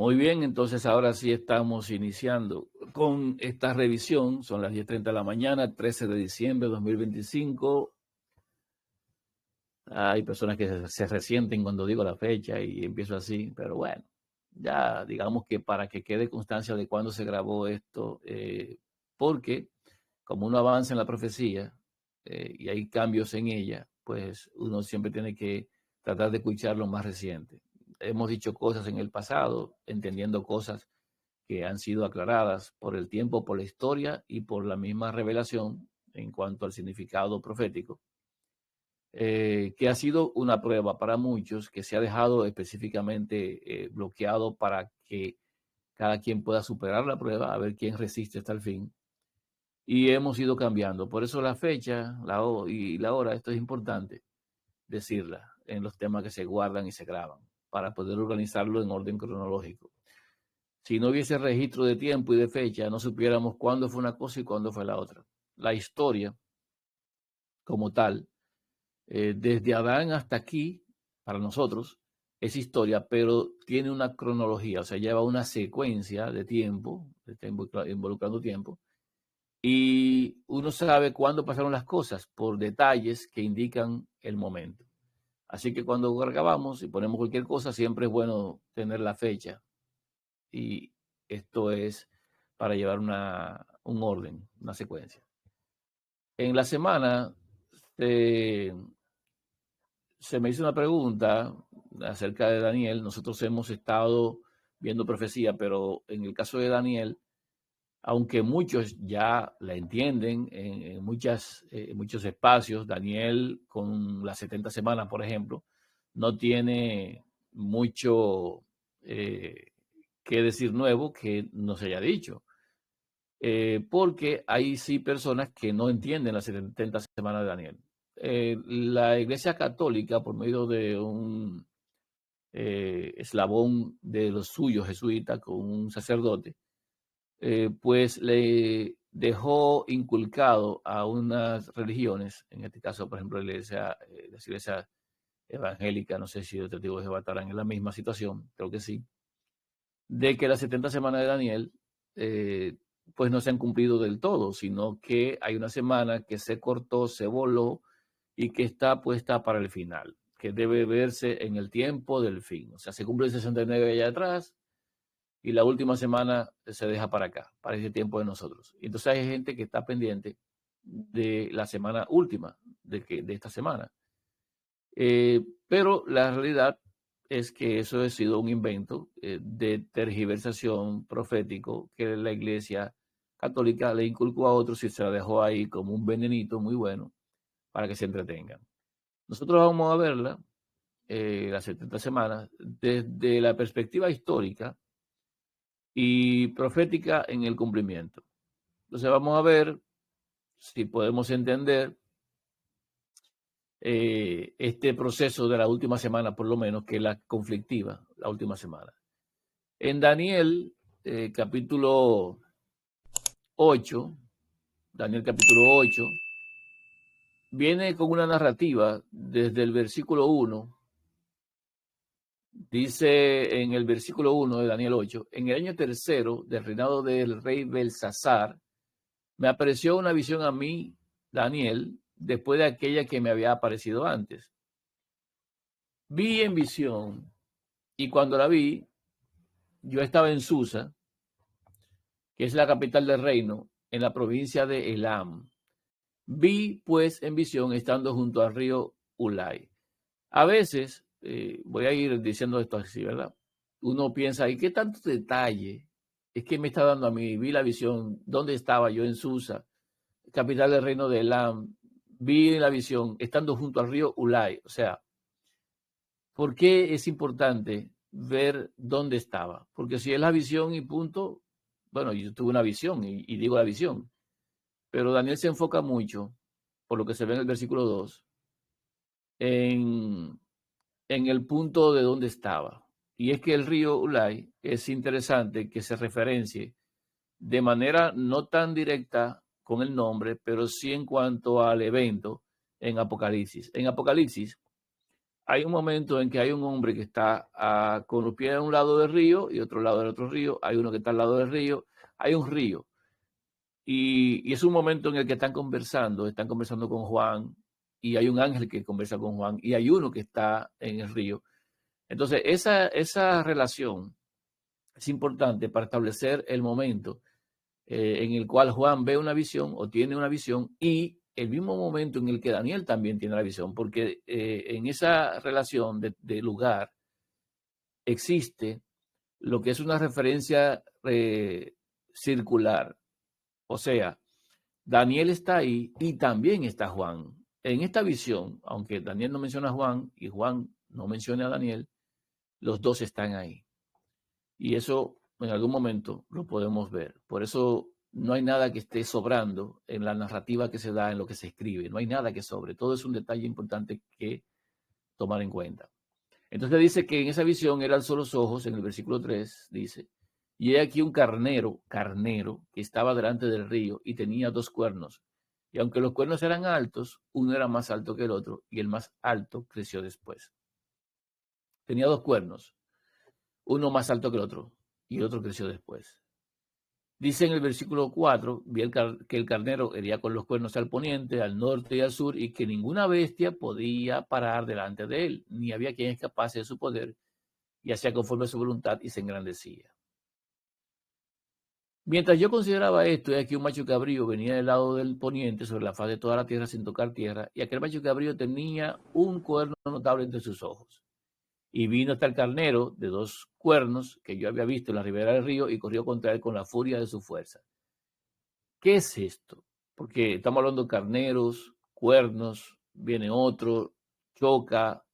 Muy bien, entonces ahora sí estamos iniciando con esta revisión. Son las 10:30 de la mañana, 13 de diciembre de 2025. Hay personas que se resienten cuando digo la fecha y empiezo así, pero bueno, ya digamos que para que quede constancia de cuándo se grabó esto, porque como uno avanza en la profecía y hay cambios en ella, pues uno siempre tiene que tratar de escuchar lo más reciente. Hemos dicho cosas en el pasado, entendiendo cosas que han sido aclaradas por el tiempo, por la historia y por la misma revelación en cuanto al significado profético, que ha sido una prueba para muchos, que se ha dejado específicamente bloqueado para que cada quien pueda superar la prueba, a ver quién resiste hasta el fin. Y hemos ido cambiando. Por eso la fecha y la hora, esto es importante decirla en los temas que se guardan y se graban, para poder organizarlo en orden cronológico. Si no hubiese registro de tiempo y de fecha, no supiéramos cuándo fue una cosa y cuándo fue la otra. La historia, como tal, desde Adán hasta aquí, para nosotros, es historia, pero tiene una cronología, o sea, lleva una secuencia de tiempo, está involucrando tiempo, y uno sabe cuándo pasaron las cosas por detalles que indican el momento. Así que cuando grabamos y ponemos cualquier cosa, siempre es bueno tener la fecha. Y esto es para llevar un orden, una secuencia. En la semana se me hizo una pregunta acerca de Daniel. Nosotros hemos estado viendo profecía, pero en el caso de Daniel, aunque muchos ya la entienden en muchos espacios, Daniel con las 70 semanas, por ejemplo, no tiene mucho que decir nuevo que no se haya dicho. Porque hay sí personas que no entienden las 70 semanas de Daniel. La Iglesia Católica, por medio de un eslabón de los suyos jesuitas con un sacerdote, pues le dejó inculcado a unas religiones, en este caso, por ejemplo, las iglesias evangélicas, no sé si los testigos de Jehová estarán en la misma situación, creo que sí, de que las 70 semanas de Daniel pues no se han cumplido del todo, sino que hay una semana que se cortó, se voló y que está puesta para el final, que debe verse en el tiempo del fin. O sea, se cumple el 69 allá atrás y la última semana se deja para acá, para ese tiempo de nosotros. Y entonces hay gente que está pendiente de la semana última, de esta semana. Pero la realidad es que eso ha sido un invento de tergiversación profético que la Iglesia Católica le inculcó a otros y se la dejó ahí como un venenito muy bueno para que se entretengan. Nosotros vamos a verla, las 70 semanas, desde la perspectiva histórica y profética en el cumplimiento. Entonces vamos a ver si podemos entender este proceso de la última semana, por lo menos, que es la conflictiva, la última semana. En Daniel, capítulo 8, Daniel capítulo 8, viene con una narrativa desde el versículo 1. Dice en el versículo 1 de Daniel 8, en el año tercero del reinado del rey Belsasar, me apareció una visión a mí, Daniel, después de aquella que me había aparecido antes. Vi en visión, y cuando la vi, yo estaba en Susa, que es la capital del reino, en la provincia de Elam. Vi, pues, en visión, estando junto al río Ulai. A veces, voy a ir diciendo esto así, ¿verdad? Uno piensa, ¿y qué tanto detalle es que me está dando a mí? Vi la visión, ¿dónde estaba yo? En Susa, capital del reino de Elam. Vi la visión, estando junto al río Ulai. O sea, ¿por qué es importante ver dónde estaba? Porque si es la visión y punto, bueno, yo tuve una visión y digo la visión, pero Daniel se enfoca mucho, por lo que se ve en el versículo 2, en, en el punto de dónde estaba. Y es que el río Ulai es interesante que se referencie de manera no tan directa con el nombre, pero sí en cuanto al evento en Apocalipsis. En Apocalipsis, hay un momento en que hay un hombre que está con los pies a un lado del río y otro lado del otro río. Hay uno que está al lado del río. Hay un río. Y es un momento en el que están conversando con Juan, y hay un ángel que conversa con Juan, y hay uno que está en el río. Entonces, esa relación es importante para establecer el momento en el cual Juan ve una visión o tiene una visión, y el mismo momento en el que Daniel también tiene la visión, porque en esa relación de lugar existe lo que es una referencia circular. O sea, Daniel está ahí y también está Juan. En esta visión, aunque Daniel no menciona a Juan y Juan no menciona a Daniel, los dos están ahí. Y eso en algún momento lo podemos ver. Por eso no hay nada que esté sobrando en la narrativa que se da, en lo que se escribe. No hay nada que sobre. Todo es un detalle importante que tomar en cuenta. Entonces dice que en esa visión él alzó los ojos, en el versículo 3 dice, y he aquí un carnero, que estaba delante del río y tenía 2 cuernos. Y aunque los cuernos eran altos, uno era más alto que el otro, y el más alto creció después. Tenía 2 cuernos, uno más alto que el otro, y el otro creció después. Dice en el versículo 4, vi que el carnero hería con los cuernos al poniente, al norte y al sur, y que ninguna bestia podía parar delante de él, ni había quien escapase de su poder, y hacía conforme a su voluntad y se engrandecía. Mientras yo consideraba esto, y aquí un macho cabrío venía del lado del poniente sobre la faz de toda la tierra sin tocar tierra, y aquel macho cabrío tenía un cuerno notable entre sus ojos. Y vino hasta el carnero de 2 cuernos que yo había visto en la ribera del río y corrió contra él con la furia de su fuerza. ¿Qué es esto? Porque estamos hablando de carneros, cuernos, viene otro, choca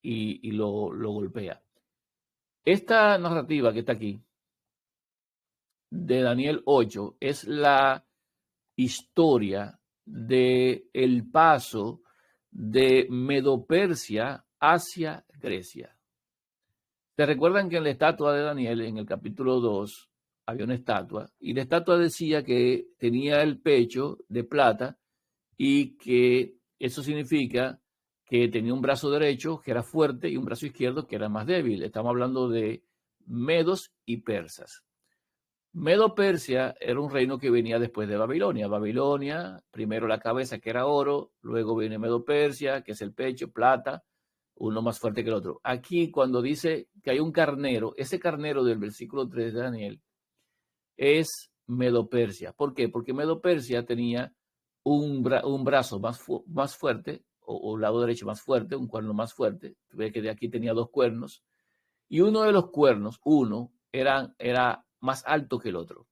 y lo golpea. Esta narrativa que está aquí, de Daniel 8, es la historia del paso de Medo-Persia hacia Grecia. ¿Te recuerdan que en la estatua de Daniel, en el capítulo 2, había una estatua? Y la estatua decía que tenía el pecho de plata y que eso significa que tenía un brazo derecho que era fuerte y un brazo izquierdo que era más débil. Estamos hablando de medos y persas. Medo-Persia era un reino que venía después de Babilonia. Babilonia, primero la cabeza que era oro, luego viene Medo-Persia, que es el pecho, plata, uno más fuerte que el otro. Aquí cuando dice que hay un carnero, ese carnero del versículo 3 de Daniel es Medo-Persia. ¿Por qué? Porque Medo-Persia tenía un brazo más fuerte, o lado derecho más fuerte, un cuerno más fuerte. Ve que de aquí tenía 2 cuernos. Y uno de los cuernos, era más alto que el otro.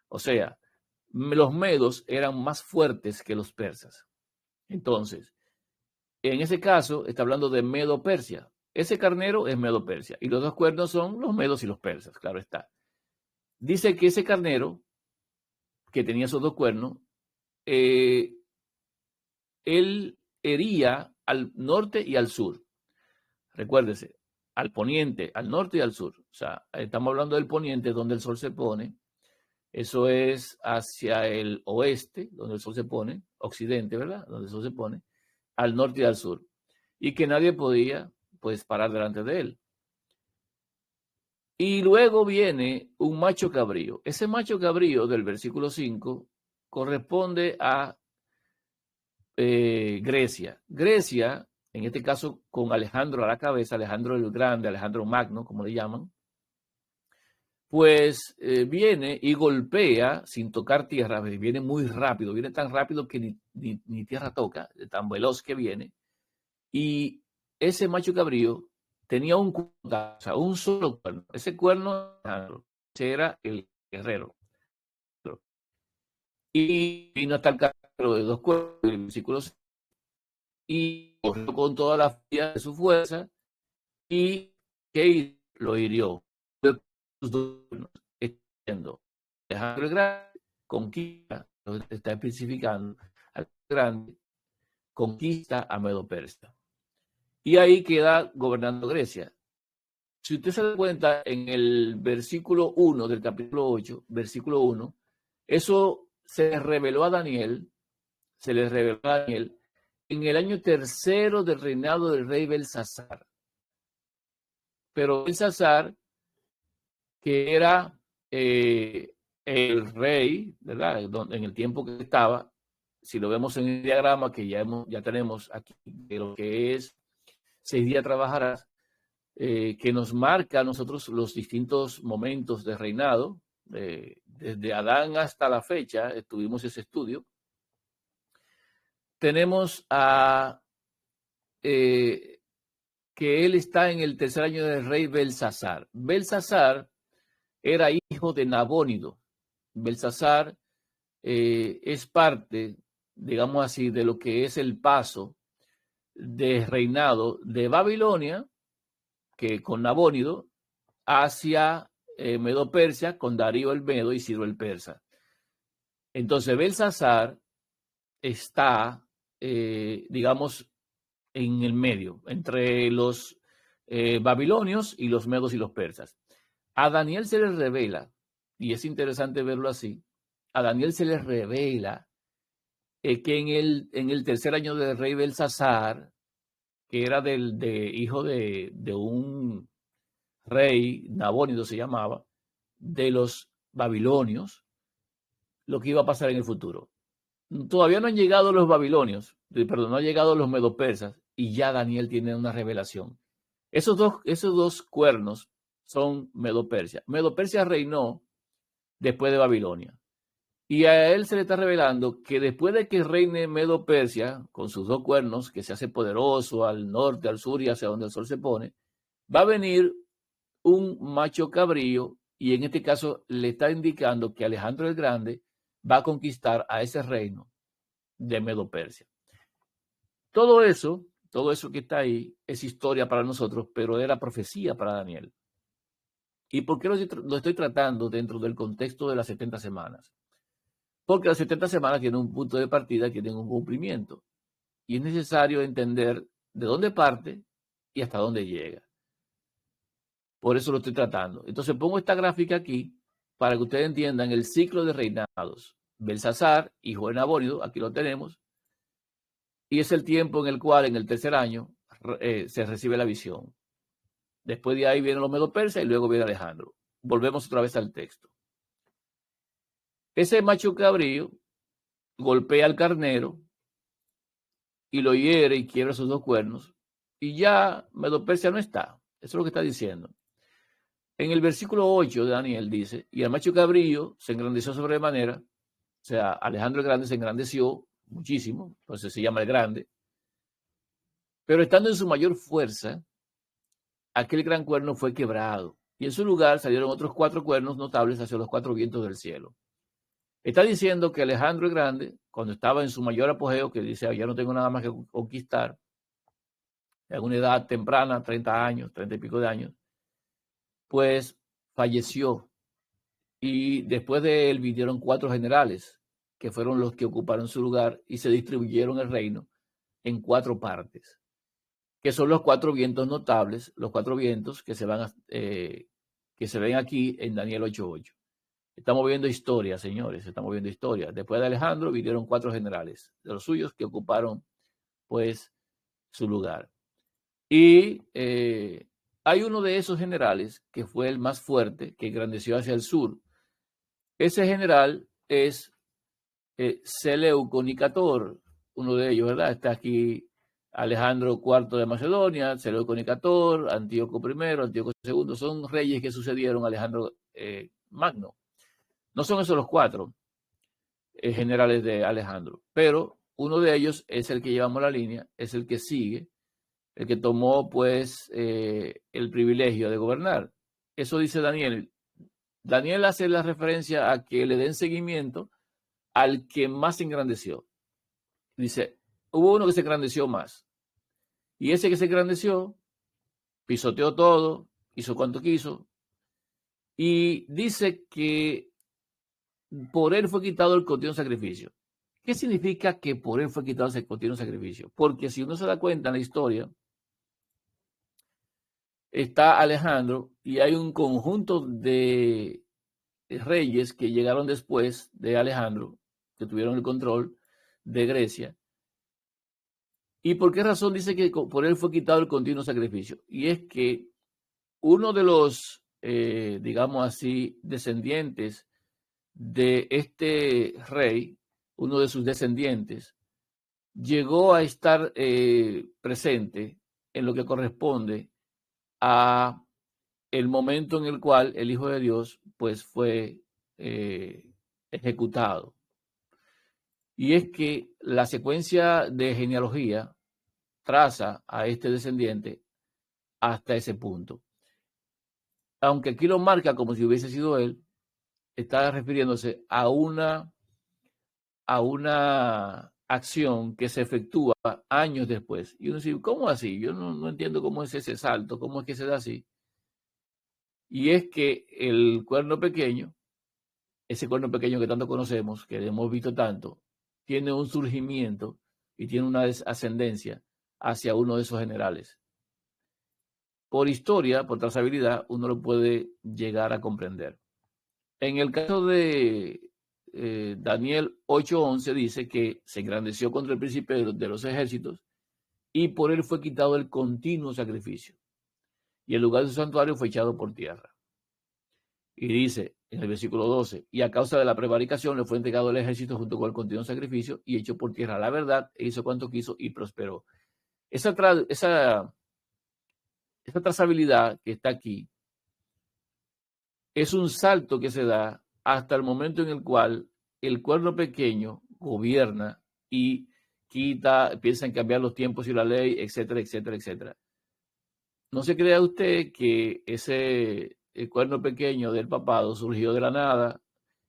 O sea, los medos eran más fuertes que los persas. Entonces, en ese caso, está hablando de Medo-Persia. Ese carnero es Medo-Persia. Y los 2 cuernos son los medos y los persas, claro está. Dice que ese carnero, que tenía esos 2 cuernos, él hería al norte y al sur. Recuérdese, al poniente, al norte y al sur. O sea, estamos hablando del poniente, donde el sol se pone. Eso es hacia el oeste, donde el sol se pone, occidente, ¿verdad? Donde el sol se pone, al norte y al sur. Y que nadie podía, pues, parar delante de él. Y luego viene un macho cabrío. Ese macho cabrío del versículo 5 corresponde a Grecia. Grecia, en este caso con Alejandro a la cabeza, Alejandro el Grande, Alejandro Magno, como le llaman, pues viene y golpea sin tocar tierra, viene muy rápido, viene tan rápido que ni tierra toca, de tan veloz que viene. Y ese macho cabrío tenía un solo cuerno. Ese cuerno era el guerrero. Y vino hasta el carnero de 2 cuernos, en el versículo 6, y corrió con toda la furia de su fuerza y que lo hirió. Alejandro el Grande conquista, está especificando, al Grande conquista a Medo-Persia. Y ahí queda gobernando Grecia. Si usted se da cuenta, en el versículo 1 del capítulo 8, versículo 1, eso se le reveló a Daniel, en el año tercero del reinado del rey Belsasar. Pero Belsasar, que era el rey, ¿verdad? En el tiempo que estaba, si lo vemos en el diagrama que ya tenemos aquí, de lo que es 6 días trabajarás, que nos marca a nosotros los distintos momentos de reinado, desde Adán hasta la fecha, tuvimos ese estudio. Tenemos a que él está en el tercer año del rey Belsasar. Belsasar era hijo de Nabónido. Belsasar es parte, digamos así, de lo que es el paso de reinado de Babilonia, que con Nabónido, hacia Medo-Persia, con Darío el Medo y Ciro el Persa. Entonces, Belsasar está, digamos, en el medio, entre los babilonios y los medos y los persas. A Daniel se le revela, y es interesante verlo así, a Daniel se le revela que en el tercer año del rey Belsasar, que era hijo de un rey, Nabónido se llamaba, de los babilonios, lo que iba a pasar en el futuro. Todavía no han llegado los babilonios, perdón, no han llegado los medopersas, y ya Daniel tiene una revelación. Esos dos cuernos son Medo-Persia. Medo-Persia reinó después de Babilonia. Y a él se le está revelando que después de que reine Medo-Persia, con sus dos cuernos, que se hace poderoso al norte, al sur y hacia donde el sol se pone, va a venir un macho cabrío, y en este caso le está indicando que Alejandro el Grande va a conquistar a ese reino de Medo-Persia. Todo eso que está ahí es historia para nosotros, pero era profecía para Daniel. ¿Y por qué lo estoy tratando dentro del contexto de las 70 semanas? Porque las 70 semanas tienen un punto de partida, tienen un cumplimiento. Y es necesario entender de dónde parte y hasta dónde llega. Por eso lo estoy tratando. Entonces pongo esta gráfica aquí para que ustedes entiendan el ciclo de reinados. Belsasar, hijo de Nabónido, aquí lo tenemos. Y es el tiempo en el cual, en el tercer año, se recibe la visión. Después de ahí vienen los medo-persas y luego viene Alejandro. Volvemos otra vez al texto. Ese macho cabrío golpea al carnero y lo hiere y quiebra sus dos cuernos. Y ya Medo-Persia no está. Eso es lo que está diciendo. En el versículo 8 de Daniel dice, y el macho cabrío se engrandeció sobremanera, o sea, Alejandro el Grande se engrandeció muchísimo, entonces se llama el Grande, pero estando en su mayor fuerza, aquel gran cuerno fue quebrado, y en su lugar salieron otros 4 cuernos notables hacia los 4 vientos del cielo. Está diciendo que Alejandro el Grande, cuando estaba en su mayor apogeo, que dice, ya no tengo nada más que conquistar, de alguna edad temprana, 30 años, 30 y pico de años, pues falleció. Y después de él vinieron 4 generales, que fueron los que ocuparon su lugar y se distribuyeron el reino en 4 partes, que son los 4 vientos notables, los 4 vientos que se ven aquí en Daniel 8:8. Estamos viendo historia, señores, estamos viendo historia. Después de Alejandro vinieron 4 generales de los suyos que ocuparon, pues, su lugar. Y hay uno de esos generales que fue el más fuerte, que engrandeció hacia el sur. Ese general es Seleuco Nicator, uno de ellos, ¿verdad? Está aquí Alejandro IV de Macedonia, Seleuco Nicator, Antíoco I, Antíoco II, son reyes que sucedieron a Alejandro Magno. No son esos los 4 generales de Alejandro, pero uno de ellos es el que llevamos la línea, es el que sigue, el que tomó pues el privilegio de gobernar. Eso dice Daniel. Daniel hace la referencia a que le den seguimiento al que más se engrandeció. Dice, hubo uno que se engrandeció más. Y ese que se engrandeció, pisoteó todo, hizo cuanto quiso. Y dice que por él fue quitado el continuo sacrificio. ¿Qué significa que por él fue quitado el continuo sacrificio? Porque si uno se da cuenta en la historia, está Alejandro y hay un conjunto de reyes que llegaron después de Alejandro, que tuvieron el control de Grecia, ¿Y por qué razón dice que por él fue quitado el continuo sacrificio? Y es que uno de los, digamos así, descendientes de este rey, uno de sus descendientes, llegó a estar presente en lo que corresponde a el momento en el cual el Hijo de Dios pues fue ejecutado. Y es que la secuencia de genealogía traza a este descendiente hasta ese punto. Aunque aquí lo marca como si hubiese sido él, está refiriéndose a una acción que se efectúa años después. Y uno dice, ¿cómo así? Yo no entiendo cómo es ese salto, cómo es que se da así. Y es que el cuerno pequeño, ese cuerno pequeño que tanto conocemos, que hemos visto tanto, tiene un surgimiento y tiene una ascendencia hacia uno de esos generales. Por historia, por trazabilidad, uno lo puede llegar a comprender. En el caso de Daniel 8:11 dice que se engrandeció contra el príncipe de los ejércitos y por él fue quitado el continuo sacrificio y el lugar de su santuario fue echado por tierra. Y dice en el versículo 12, y a causa de la prevaricación le fue entregado el ejército junto con el continuo sacrificio y echó por tierra la verdad e hizo cuanto quiso y prosperó. Esa trazabilidad que está aquí es un salto que se da hasta el momento en el cual el cuerno pequeño gobierna y quita, piensa en cambiar los tiempos y la ley, etcétera, etcétera, etcétera. No se crea usted que ese el cuerno pequeño del papado surgió de la nada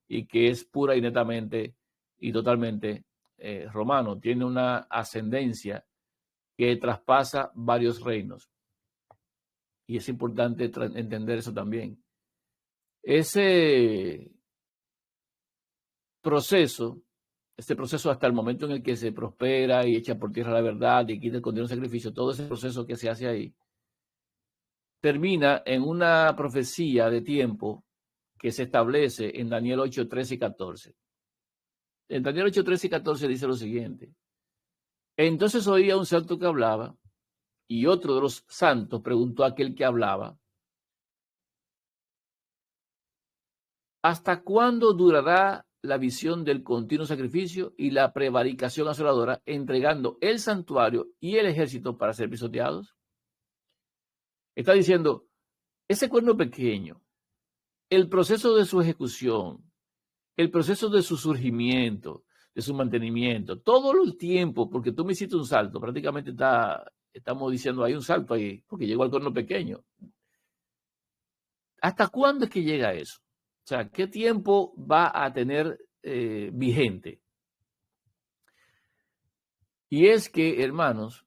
y que es pura y netamente y totalmente romano. Tiene una ascendencia que traspasa varios reinos. Y es importante entender eso también. Ese proceso, este proceso hasta el momento en el que se prospera y echa por tierra la verdad y quita el continuo sacrificio, todo ese proceso que se hace ahí, termina en una profecía de tiempo que se establece en Daniel 8, 13 y 14. En Daniel 8, 13 y 14 dice lo siguiente. Entonces oía un santo que hablaba y otro de los santos preguntó a aquel que hablaba, ¿hasta cuándo durará la visión del continuo sacrificio y la prevaricación asoladora, entregando el santuario y el ejército para ser pisoteados? Está diciendo, ese cuerno pequeño, el proceso de su ejecución, el proceso de su surgimiento, de su mantenimiento, todo el tiempo, porque tú me hiciste un salto, prácticamente estamos diciendo, hay un salto ahí, porque llegó al cuerno pequeño. ¿Hasta cuándo es que llega eso? O sea, ¿qué tiempo va a tener vigente? Y es que, hermanos,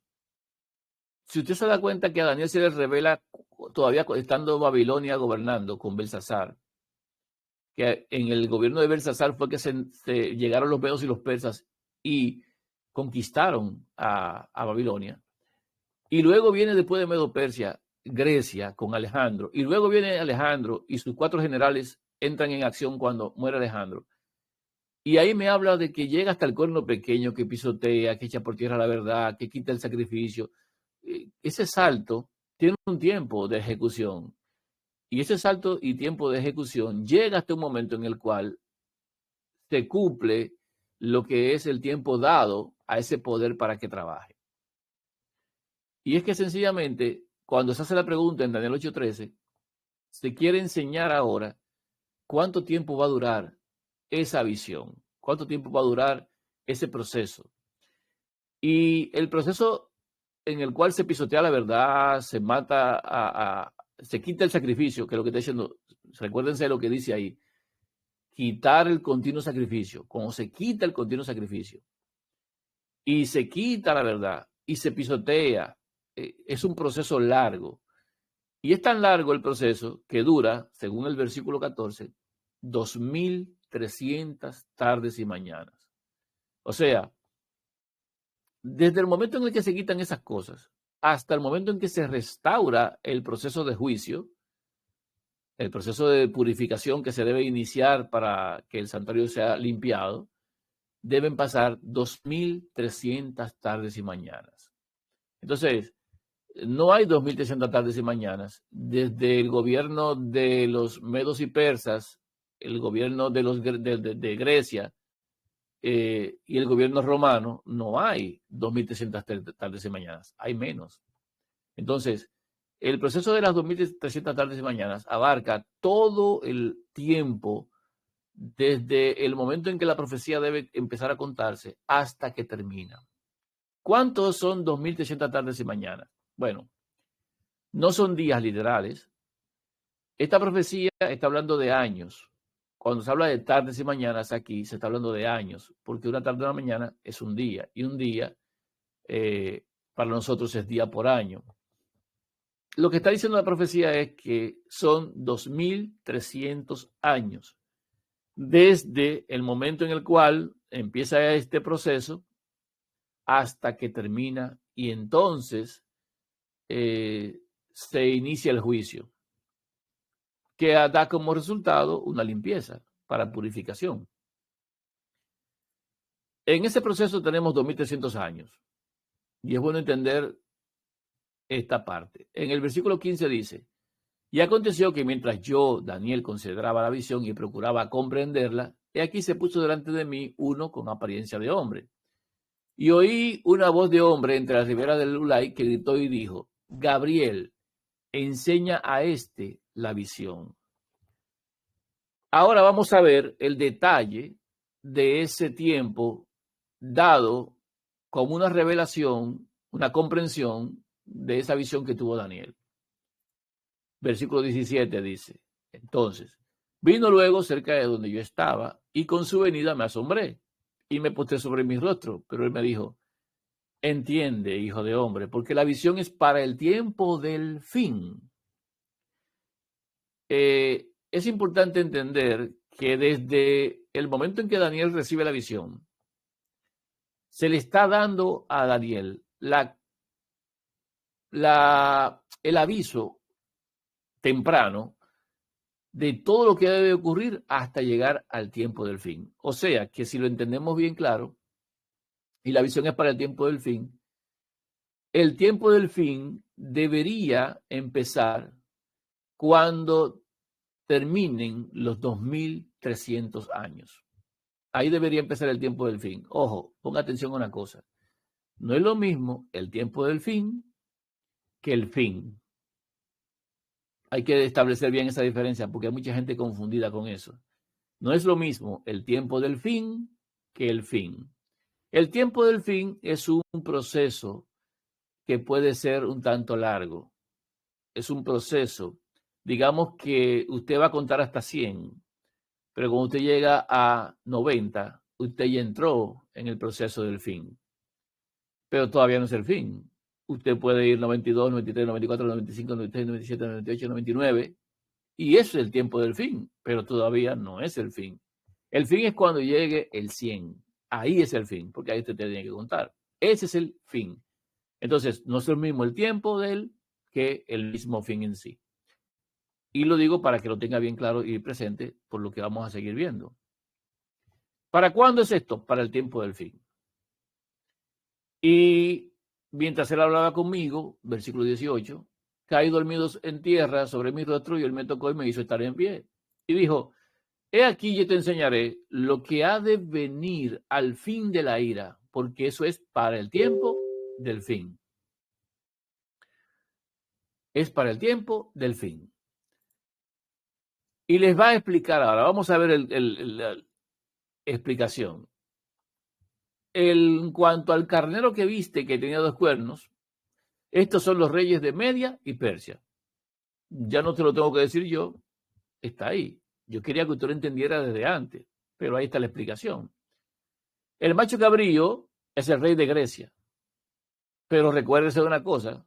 si usted se da cuenta que a Daniel se le revela todavía estando Babilonia gobernando con Belsasar, que en el gobierno de Belsasar fue que se llegaron los medos y los persas y conquistaron a Babilonia. Y luego viene después de Medo-Persia, Grecia con Alejandro. Y luego viene Alejandro y sus 4 generales entran en acción cuando muere Alejandro. Y ahí me habla de que llega hasta el cuerno pequeño que pisotea, que echa por tierra la verdad, que quita el sacrificio. Ese salto tiene un tiempo de ejecución. Y ese salto y tiempo de ejecución llega hasta un momento en el cual se cumple lo que es el tiempo dado a ese poder para que trabaje. Y es que sencillamente, cuando se hace la pregunta en Daniel 8:13, se quiere enseñar ahora cuánto tiempo va a durar esa visión, cuánto tiempo va a durar ese proceso. Y el proceso en el cual se pisotea la verdad, se mata, se quita el sacrificio, que es lo que está diciendo, recuérdense lo que dice ahí, quitar el continuo sacrificio, como se quita el continuo sacrificio y se quita la verdad y se pisotea, es un proceso largo. Y es tan largo el proceso que dura, según el versículo 14, 2300 tardes y mañanas. O sea, desde el momento en el que se quitan esas cosas hasta el momento en que se restaura el proceso de juicio, el proceso de purificación que se debe iniciar para que el santuario sea limpiado, deben pasar 2300 tardes y mañanas. Entonces, no hay 2300 tardes y mañanas. Desde el gobierno de los medos y persas, el gobierno de Grecia y el gobierno romano, no hay 2300 tardes y mañanas, hay menos. Entonces, el proceso de las 2300 tardes y mañanas abarca todo el tiempo desde el momento en que la profecía debe empezar a contarse hasta que termina. ¿Cuántos son 2300 tardes y mañanas? Bueno, no son días literales. Esta profecía está hablando de años. Cuando se habla de tardes y mañanas aquí, se está hablando de años, porque una tarde y una mañana es un día, y un día para nosotros es día por año. Lo que está diciendo la profecía es que son 2300 años desde el momento en el cual empieza este proceso hasta que termina, y entonces se inicia el juicio, que da como resultado una limpieza para purificación. En ese proceso tenemos 2300 años, y es bueno entender esta parte. En el versículo 15 dice: y aconteció que mientras yo, Daniel, consideraba la visión y procuraba comprenderla, he aquí se puso delante de mí uno con apariencia de hombre. Y oí una voz de hombre entre las riberas del Ulai que gritó y dijo: Gabriel, enseña a este la visión. Ahora vamos a ver el detalle de ese tiempo dado como una revelación, una comprensión de esa visión que tuvo Daniel. Versículo 17 dice: entonces vino luego cerca de donde yo estaba, y con su venida me asombré, y me postré sobre mi rostro. Pero él me dijo: entiende, hijo de hombre, porque la visión es para el tiempo del fin. Es importante entender que desde el momento en que Daniel recibe la visión, se le está dando a Daniel el aviso temprano de todo lo que debe ocurrir hasta llegar al tiempo del fin. O sea, que si lo entendemos bien claro, y la visión es para el tiempo del fin debería empezar cuando terminen los 2300 años. Ahí debería empezar el tiempo del fin. Ojo, ponga atención a una cosa. No es lo mismo el tiempo del fin que el fin. Hay que establecer bien esa diferencia porque hay mucha gente confundida con eso. No es lo mismo el tiempo del fin que el fin. El tiempo del fin es un proceso que puede ser un tanto largo. Es un proceso, digamos que usted va a contar hasta 100, pero cuando usted llega a 90, usted ya entró en el proceso del fin. Pero todavía no es el fin. Usted puede ir 92, 93, 94, 95, 96, 97, 98, 99, y eso es el tiempo del fin, pero todavía no es el fin. El fin es cuando llegue el 100. Ahí es el fin, porque ahí usted tiene que contar. Ese es el fin. Entonces, no es el mismo el tiempo de él que el mismo fin en sí. Y lo digo para que lo tenga bien claro y presente por lo que vamos a seguir viendo. ¿Para cuándo es esto? Para el tiempo del fin. Y mientras él hablaba conmigo, versículo 18, caí dormidos en tierra sobre mi rostro, y él me tocó y me hizo estar en pie. Y dijo: he aquí yo te enseñaré lo que ha de venir al fin de la ira, porque eso es para el tiempo del fin. Es para el tiempo del fin. Y les va a explicar ahora. Vamos a ver la explicación. En cuanto al carnero que viste, que tenía 2 cuernos, estos son los reyes de Media y Persia. Ya no te lo tengo que decir yo, está ahí. Yo quería que usted lo entendiera desde antes, pero ahí está la explicación. El macho cabrío es el rey de Grecia. Pero recuérdese de una cosa,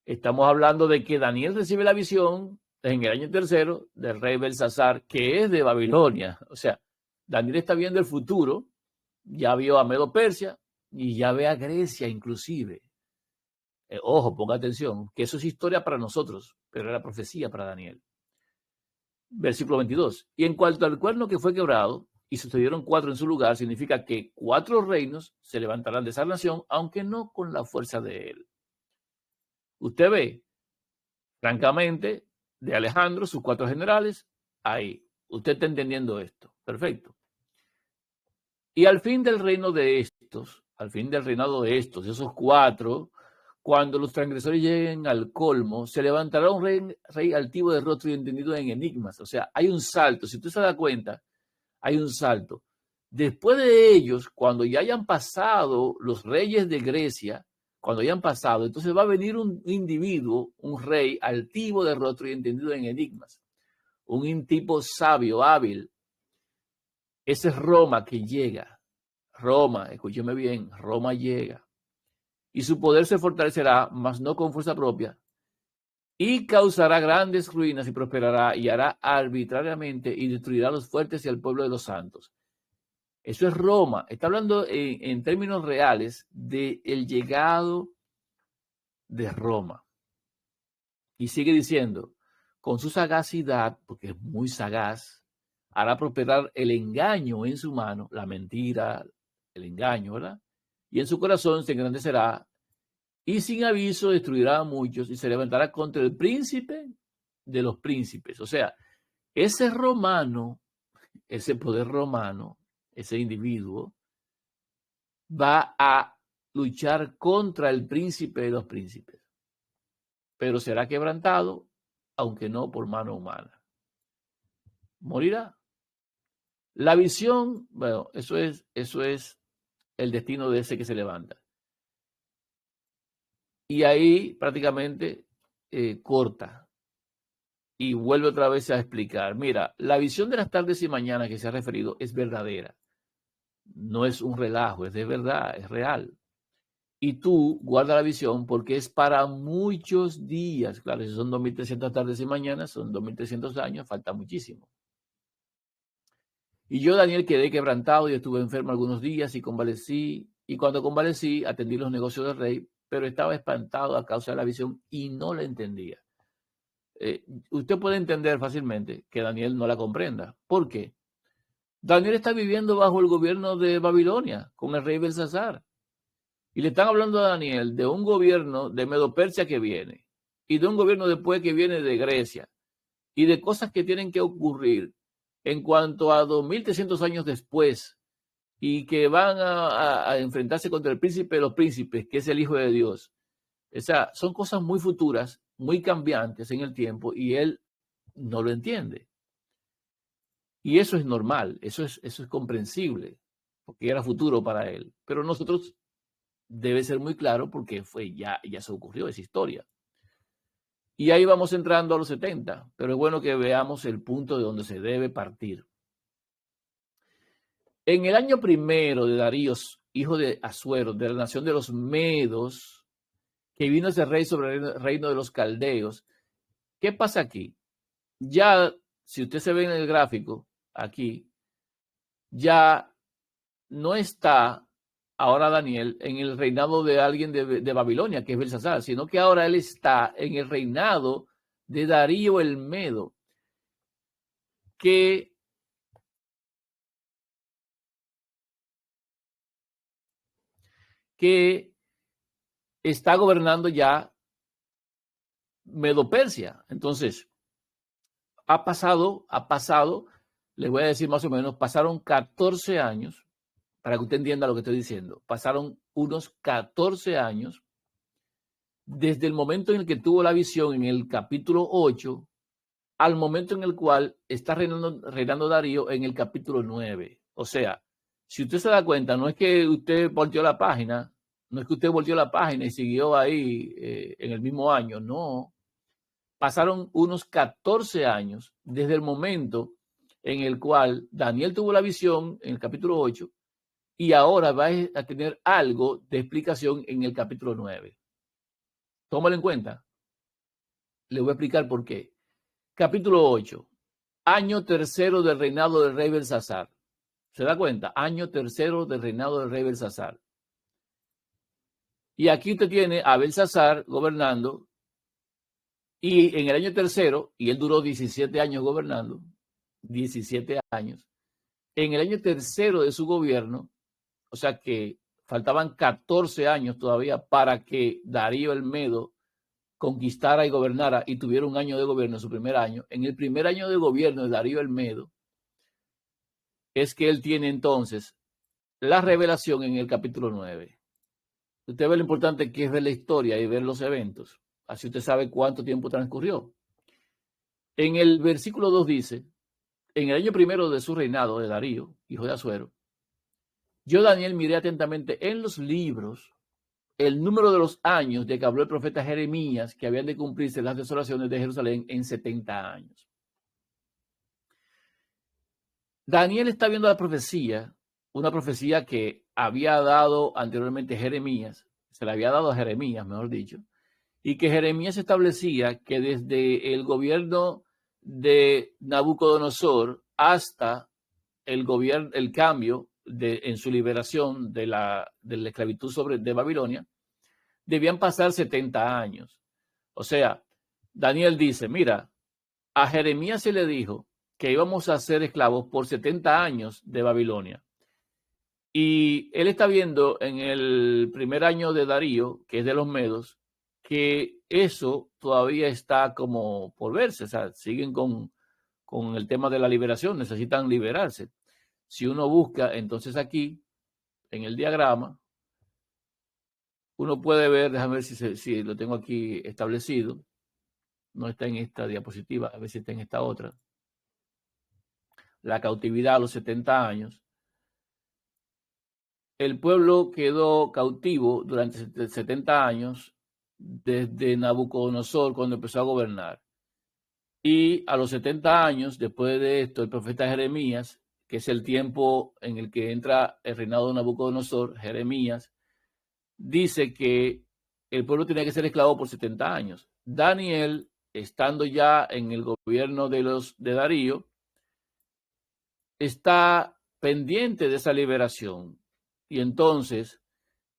estamos hablando de que Daniel recibe la visión en el año 3 del rey Belsasar, que es de Babilonia. O sea, Daniel está viendo el futuro, ya vio a Medo Persia y ya ve a Grecia inclusive. Ojo, ponga atención, que eso es historia para nosotros, pero era profecía para Daniel. Versículo 22. Y en cuanto al cuerno que fue quebrado, y sucedieron 4 en su lugar, significa que 4 reinos se levantarán de esa nación, aunque no con la fuerza de él. Usted ve, francamente, de Alejandro, sus 4 generales, ahí. Usted está entendiendo esto. Perfecto. Y al fin del reino de estos, al fin del reinado de estos, esos 4, cuando los transgresores lleguen al colmo, se levantará un rey altivo de rostro y entendido en enigmas. O sea, hay un salto. Si usted se da cuenta, hay un salto. Después de ellos, cuando ya hayan pasado los reyes de Grecia, cuando hayan pasado, entonces va a venir un individuo, un rey altivo de rostro y entendido en enigmas. Un tipo sabio, hábil. Ese es Roma que llega. Roma, escúcheme bien, Roma llega. Y su poder se fortalecerá, mas no con fuerza propia, y causará grandes ruinas y prosperará y hará arbitrariamente y destruirá a los fuertes y al pueblo de los santos. Eso es Roma. Está hablando en términos reales del llegado de Roma. Y sigue diciendo, con su sagacidad, porque es muy sagaz, hará prosperar el engaño en su mano, la mentira, el engaño, ¿verdad? Y en su corazón se engrandecerá y sin aviso destruirá a muchos y se levantará contra el príncipe de los príncipes. O sea, ese romano, ese poder romano, ese individuo, va a luchar contra el príncipe de los príncipes, pero será quebrantado, aunque no por mano humana. Morirá. La visión, bueno, eso es el destino de ese que se levanta. Y ahí prácticamente corta y vuelve otra vez a explicar. Mira, la visión de las tardes y mañanas que se ha referido es verdadera. No es un relajo, es de verdad, es real. Y tú guarda la visión porque es para muchos días. Claro, si son 2300 tardes y mañanas, son 2300 años, falta muchísimo. Y yo, Daniel, quedé quebrantado y estuve enfermo algunos días y convalecí. Y cuando convalecí, atendí los negocios del rey, pero estaba espantado a causa de la visión y no la entendía. Usted puede entender fácilmente que Daniel no la comprenda. ¿Por qué? Daniel está viviendo bajo el gobierno de Babilonia, con el rey Belsasar. Y le están hablando a Daniel de un gobierno de Medo-Persia que viene, y de un gobierno después que viene de Grecia, y de cosas que tienen que ocurrir en cuanto a 2300 años después, y que van a enfrentarse contra el príncipe de los príncipes, que es el Hijo de Dios. O sea, son cosas muy futuras, muy cambiantes en el tiempo, y él no lo entiende. Y eso es normal, eso es comprensible, porque era futuro para él. Pero nosotros debe ser muy claro porque ya se ocurrió esa historia. Y ahí vamos entrando a los 70, pero es bueno que veamos el punto de donde se debe partir. En el año primero de Darío, hijo de Asuero, de la nación de los Medos, que vino ese rey sobre el reino de los caldeos, ¿qué pasa aquí? Ya, si usted se ve en el gráfico, aquí, ya no está ahora Daniel en el reinado de alguien de Babilonia, que es Belsasar, sino que ahora él está en el reinado de Darío el Medo, que está gobernando ya Medo-Persia. Entonces, ha pasado, les voy a decir más o menos, pasaron 14 años, para que usted entienda lo que estoy diciendo, pasaron unos 14 años desde el momento en el que tuvo la visión en el capítulo 8 al momento en el cual está reinando Darío en el capítulo 9. O sea, si usted se da cuenta, no es que usted volteó la página, no es que usted volteó la página y siguió ahí en el mismo año, no. Pasaron unos 14 años desde el momento en el cual Daniel tuvo la visión en el capítulo 8 y ahora va a tener algo de explicación en el capítulo 9. Tómalo en cuenta. Le voy a explicar por qué. Capítulo 8. Año tercero del reinado del rey Belsasar. ¿Se da cuenta? Año tercero del reinado del rey Belsasar. Y aquí usted tiene a Belsasar gobernando. Y en el año tercero, y él duró 17 años gobernando, 17 años. En el año tercero de su gobierno, o sea que faltaban 14 años todavía para que Darío el Medo conquistara y gobernara y tuviera un año de gobierno, su primer año, en el primer año de gobierno de Darío el Medo, es que él tiene entonces la revelación en el capítulo 9. Usted ve lo importante que es ver la historia y ver los eventos. Así usted sabe cuánto tiempo transcurrió. En el versículo 2 dice, en el año primero de su reinado de Darío, hijo de Asuero, yo, Daniel, miré atentamente en los libros el número de los años de que habló el profeta Jeremías, que habían de cumplirse las desolaciones de Jerusalén en 70 años. Daniel está viendo la profecía, una profecía que había dado anteriormente Jeremías, se la había dado a Jeremías, mejor dicho, y que Jeremías establecía que desde el gobierno de Nabucodonosor hasta el cambio en su liberación de la esclavitud de Babilonia, debían pasar 70 años. O sea, Daniel dice, mira, a Jeremías se le dijo que íbamos a ser esclavos por 70 años de Babilonia. Y él está viendo en el primer año de Darío, que es de los Medos, que eso todavía está como por verse. O sea, siguen con el tema de la liberación, necesitan liberarse. Si uno busca, entonces aquí, en el diagrama, uno puede ver, déjame ver si lo tengo aquí establecido. No está en esta diapositiva, a ver si está en esta otra. La cautividad a los 70 años. El pueblo quedó cautivo durante 70 años desde Nabucodonosor cuando empezó a gobernar. Y a los 70 años, después de esto, el profeta Jeremías, que es el tiempo en el que entra el reinado de Nabucodonosor, Jeremías, dice que el pueblo tenía que ser esclavo por 70 años. Daniel, estando ya en el gobierno de Darío, está pendiente de esa liberación. Y entonces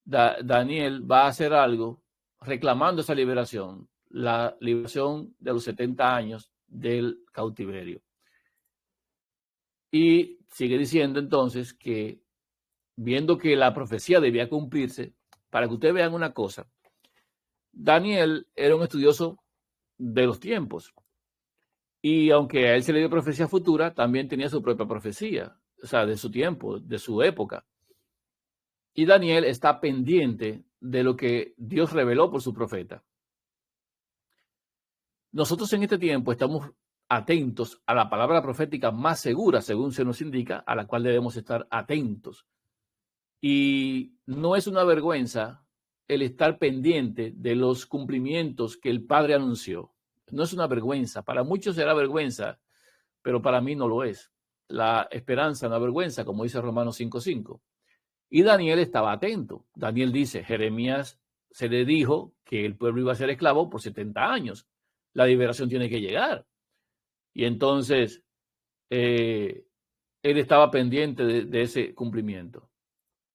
Daniel va a hacer algo reclamando esa liberación, la liberación de los 70 años del cautiverio. Y sigue diciendo entonces que, viendo que la profecía debía cumplirse, para que ustedes vean una cosa, Daniel era un estudioso de los tiempos. Y aunque a él se le dio profecía futura, también tenía su propia profecía, o sea, de su tiempo, de su época. Y Daniel está pendiente de lo que Dios reveló por su profeta. Nosotros en este tiempo estamos atentos a la palabra profética más segura, según se nos indica, a la cual debemos estar atentos. Y no es una vergüenza el estar pendiente de los cumplimientos que el Padre anunció. No es una vergüenza. Para muchos será vergüenza, pero para mí no lo es. La esperanza no avergüenza, como dice Romanos 5:5. Y Daniel estaba atento. Daniel dice, Jeremías se le dijo que el pueblo iba a ser esclavo por 70 años. La liberación tiene que llegar. Y entonces, él estaba pendiente de ese cumplimiento.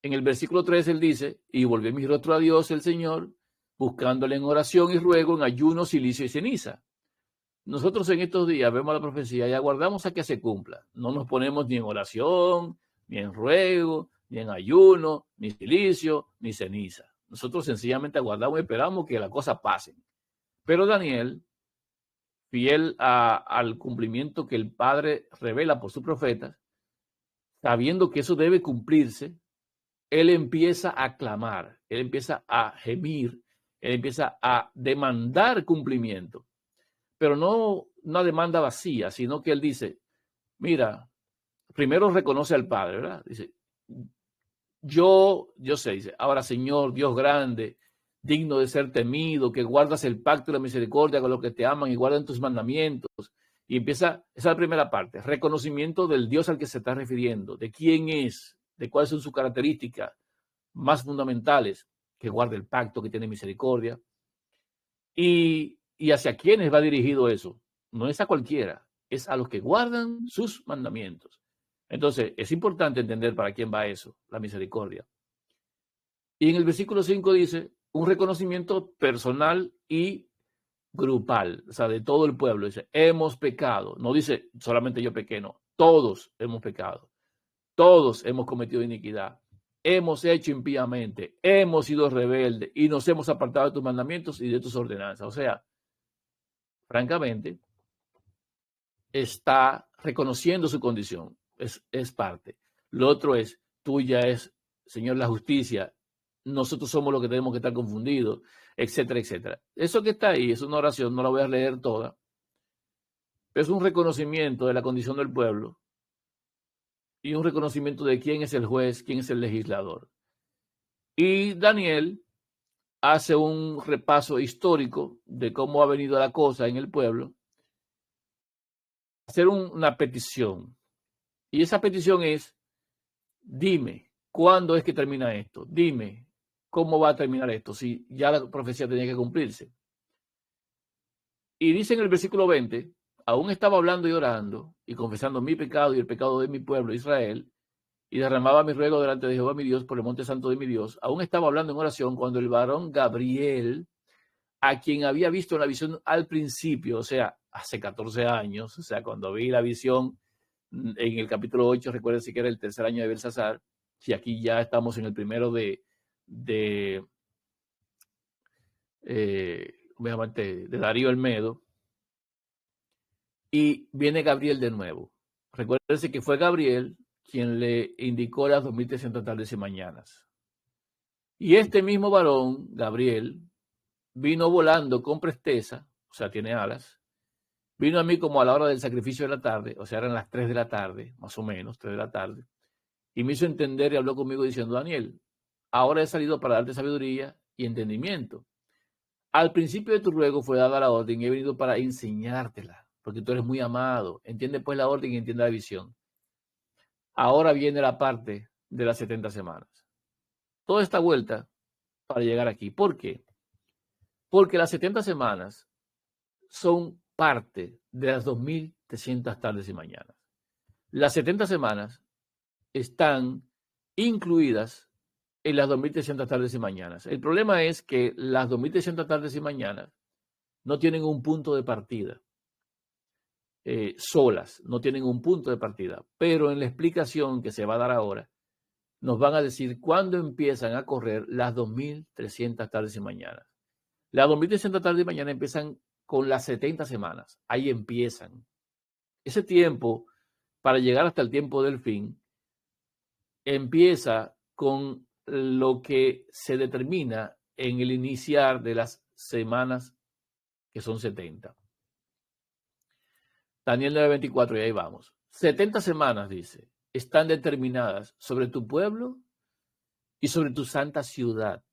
En el versículo 3 él dice, y volví mi rostro a Dios el Señor, buscándole en oración y ruego, en ayuno, silicio y ceniza. Nosotros en estos días vemos la profecía y aguardamos a que se cumpla. No nos ponemos ni en oración, ni en ruego, ni en ayuno, ni silicio, ni ceniza. Nosotros sencillamente aguardamos y esperamos que las cosas pasen. Pero Daniel, fiel al cumplimiento que el Padre revela por sus profetas, sabiendo que eso debe cumplirse, él empieza a clamar, él empieza a gemir, él empieza a demandar cumplimiento. Pero no una demanda vacía, sino que él dice, mira, primero reconoce al Padre, ¿verdad? Dice, yo sé, dice, ahora Señor, Dios grande, digno de ser temido, que guardas el pacto y la misericordia con los que te aman y guardan tus mandamientos. Y empieza, esa es la primera parte, reconocimiento del Dios al que se está refiriendo, de quién es, de cuáles son sus características más fundamentales, que guarda el pacto, que tiene misericordia. Y hacia quiénes va dirigido eso. No es a cualquiera, es a los que guardan sus mandamientos. Entonces, es importante entender para quién va eso, la misericordia. Y en el versículo 5 dice, un reconocimiento personal y grupal, o sea, de todo el pueblo. Dice, hemos pecado. No dice solamente yo pequé, no. Todos hemos pecado. Todos hemos cometido iniquidad. hemos hecho impíamente, hemos sido rebeldes y nos hemos apartado de tus mandamientos y de tus ordenanzas. O sea, francamente, está reconociendo su condición, es parte. Lo otro es, tuya es, Señor, la justicia, nosotros somos los que tenemos que estar confundidos, etcétera, etcétera. Eso que está ahí es una oración, no la voy a leer toda, pero es un reconocimiento de la condición del pueblo y un reconocimiento de quién es el juez, quién es el legislador. Y Daniel hace un repaso histórico de cómo ha venido la cosa en el pueblo, hacer una petición. Y esa petición es, dime, ¿cuándo es que termina esto? Dime, ¿cómo va a terminar esto? Si ya la profecía tenía que cumplirse. Y dice en el versículo 20, aún estaba hablando y orando y confesando mi pecado y el pecado de mi pueblo Israel, y derramaba mi ruego delante de Jehová mi Dios por el monte santo de mi Dios. Aún estaba hablando en oración cuando el varón Gabriel, a quien había visto la visión al principio, o sea, hace 14 años, o sea, cuando vi la visión en el capítulo 8, recuerden que era el tercer año de Belsasar, si aquí ya estamos en el primero de Darío el Medo, y viene Gabriel de nuevo. Recuérdense que fue Gabriel quien le indicó las 2300 tardes y mañanas. Y este mismo varón, Gabriel, vino volando con presteza, o sea, tiene alas, vino a mí como a la hora del sacrificio de la tarde, o sea, eran las 3 de la tarde, más o menos, 3 de la tarde, y me hizo entender y habló conmigo diciendo, Daniel, ahora he salido para darte sabiduría y entendimiento. Al principio de tu ruego fue dada la orden y he venido para enseñártela, porque tú eres muy amado. Entiende pues la orden y entiende la visión. Ahora viene la parte de las 70 semanas. Toda esta vuelta para llegar aquí. ¿Por qué? Porque las 70 semanas son parte de las 2300 tardes y mañanas. Las 70 semanas están incluidas en las 2300 tardes y mañanas. El problema es que las 2300 tardes y mañanas no tienen un punto de partida. Solas, no tienen un punto de partida. Pero en la explicación que se va a dar ahora, nos van a decir cuándo empiezan a correr las 2300 tardes y mañanas. Las 2300 tardes y mañanas empiezan con las 70 semanas. Ahí empiezan. Ese tiempo, para llegar hasta el tiempo del fin, empieza con lo que se determina en el iniciar de las semanas, que son 70. Daniel 9:24, y ahí vamos. 70 semanas, dice, están determinadas sobre tu pueblo y sobre tu santa ciudad,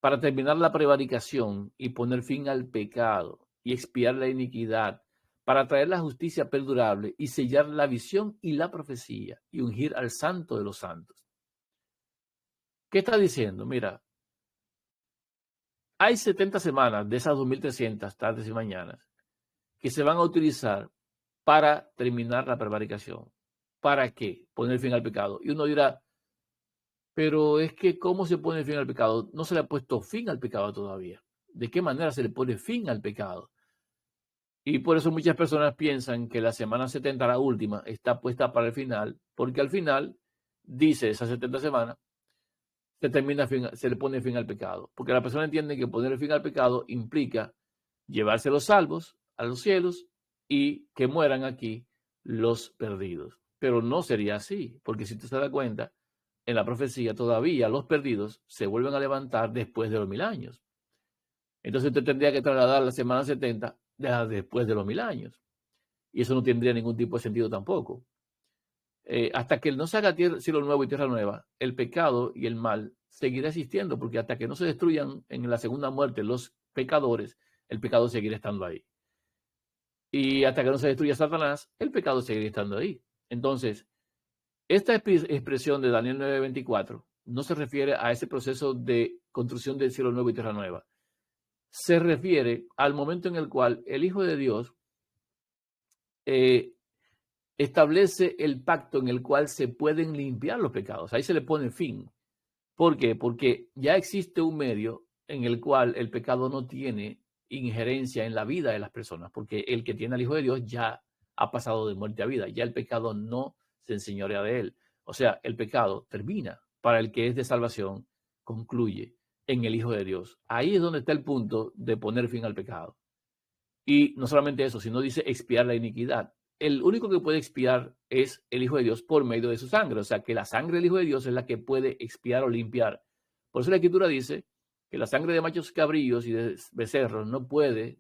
para terminar la prevaricación y poner fin al pecado y expiar la iniquidad, para traer la justicia perdurable y sellar la visión y la profecía y ungir al santo de los santos. ¿Qué está diciendo? Mira, hay 70 semanas de esas 2300 tardes y mañanas que se van a utilizar para terminar la prevaricación. ¿Para qué? Poner fin al pecado. Y uno dirá, pero es que ¿cómo se pone fin al pecado? No se le ha puesto fin al pecado todavía. ¿De qué manera se le pone fin al pecado? Y por eso muchas personas piensan que la semana 70, la última, está puesta para el final, porque al final, dice esas 70 semanas, se le pone fin al pecado. Porque la persona entiende que poner fin al pecado implica llevarse los salvos a los cielos y que mueran aquí los perdidos. Pero no sería así, porque si te das cuenta, en la profecía todavía los perdidos se vuelven a levantar después de los 1000 años. Entonces usted tendría que trasladar la semana 70 después de los 1000 años. Y eso no tendría ningún tipo de sentido tampoco. Hasta que no se haga cielo nuevo y tierra nueva, el pecado y el mal seguirá existiendo, porque hasta que no se destruyan en la segunda muerte los pecadores, el pecado seguirá estando ahí. Y hasta que no se destruya Satanás, el pecado seguirá estando ahí. Entonces, esta expresión de Daniel 9:24 no se refiere a ese proceso de construcción del cielo nuevo y tierra nueva. Se refiere al momento en el cual el Hijo de Dios establece el pacto en el cual se pueden limpiar los pecados. Ahí se le pone fin. ¿Por qué? Porque ya existe un medio en el cual el pecado no tiene injerencia en la vida de las personas, porque el que tiene al Hijo de Dios ya ha pasado de muerte a vida, ya el pecado no se enseñorea de él. O sea, el pecado termina para el que es de salvación concluye en el Hijo de Dios. Ahí es donde está el punto de poner fin al pecado. Y no solamente eso, sino dice expiar la iniquidad. El único que puede expiar es el Hijo de Dios por medio de su sangre. O sea, que la sangre del Hijo de Dios es la que puede expiar o limpiar. Por eso la Escritura dice que la sangre de machos cabríos y de becerros no puede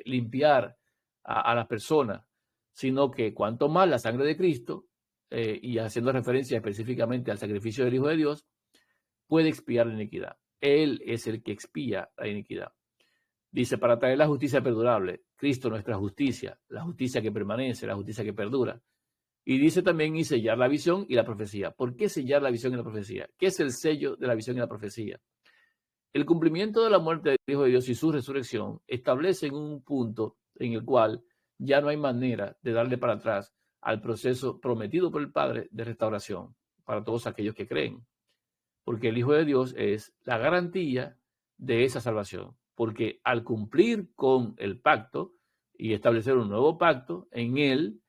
limpiar a la persona, sino que cuanto más la sangre de Cristo, y haciendo referencia específicamente al sacrificio del Hijo de Dios, puede expiar la iniquidad. Él es el que expía la iniquidad. Dice, para traer la justicia perdurable, Cristo nuestra justicia, la justicia que permanece, la justicia que perdura. Y dice también, y sellar la visión y la profecía. ¿Por qué sellar la visión y la profecía? ¿Qué es el sello de la visión y la profecía? El cumplimiento de la muerte del Hijo de Dios y su resurrección establecen un punto en el cual ya no hay manera de darle para atrás al proceso prometido por el Padre de restauración para todos aquellos que creen. Porque el Hijo de Dios es la garantía de esa salvación. Porque al cumplir con el pacto y establecer un nuevo pacto en él,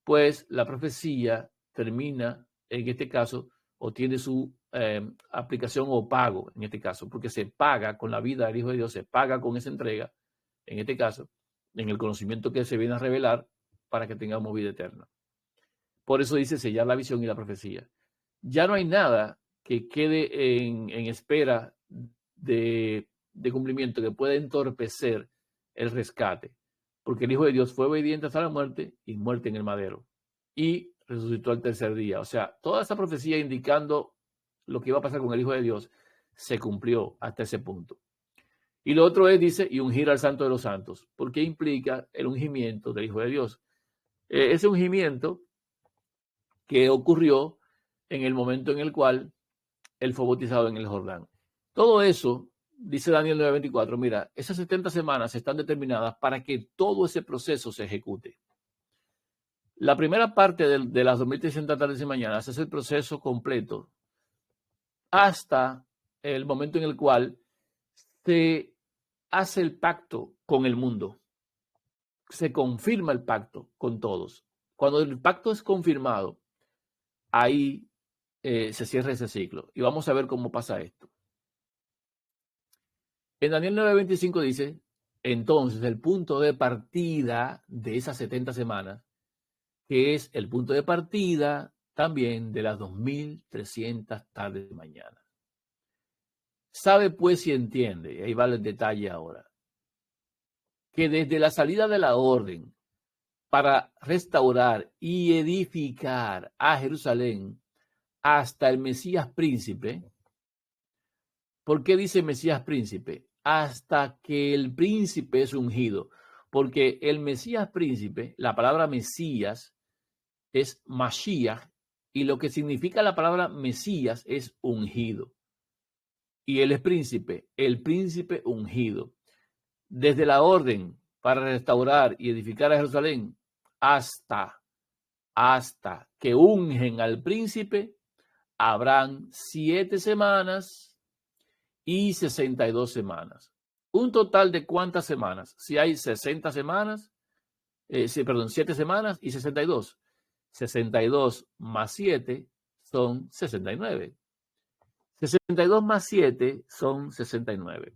pues la profecía termina, en este caso, o tiene su aplicación o pago, en este caso, porque se paga con la vida del Hijo de Dios, se paga con esa entrega, en este caso, en el conocimiento que se viene a revelar para que tengamos vida eterna. Por eso dice sellar la visión y la profecía. Ya no hay nada que quede en espera de cumplimiento que pueda entorpecer el rescate, porque el Hijo de Dios fue obediente hasta la muerte y muerte en el madero, y resucitó al tercer día. O sea, toda esa profecía indicando lo que iba a pasar con el Hijo de Dios se cumplió hasta ese punto. Y lo otro es, dice, y ungir al Santo de los Santos, porque implica el ungimiento del Hijo de Dios. Ese ungimiento que ocurrió en el momento en el cual él fue bautizado en el Jordán. Todo eso, dice Daniel 9:24, mira, esas 70 semanas están determinadas para que todo ese proceso se ejecute. La primera parte de las 2300 tardes y mañanas es el proceso completo hasta el momento en el cual se hace el pacto con el mundo. Se confirma el pacto con todos. Cuando el pacto es confirmado, ahí se cierra ese ciclo. Y vamos a ver cómo pasa esto. En Daniel 9:25 dice, entonces el punto de partida de esas 70 semanas, que es el punto de partida también de las 2300 tardes de mañana. Sabe pues y entiende, y ahí va el detalle ahora, que desde la salida de la orden para restaurar y edificar a Jerusalén hasta el Mesías príncipe. ¿Por qué dice Mesías príncipe? Hasta que el príncipe es ungido. Porque el Mesías príncipe, la palabra Mesías es Mashiach, y lo que significa la palabra Mesías es ungido. Y él es príncipe, el príncipe ungido. Desde la orden para restaurar y edificar a Jerusalén hasta que ungen al príncipe, habrán 7 semanas y 62 semanas. ¿Un total de cuántas semanas? Si hay 60 semanas, 7 semanas y 62. 62 más 7 son 69. 62 más 7 son 69.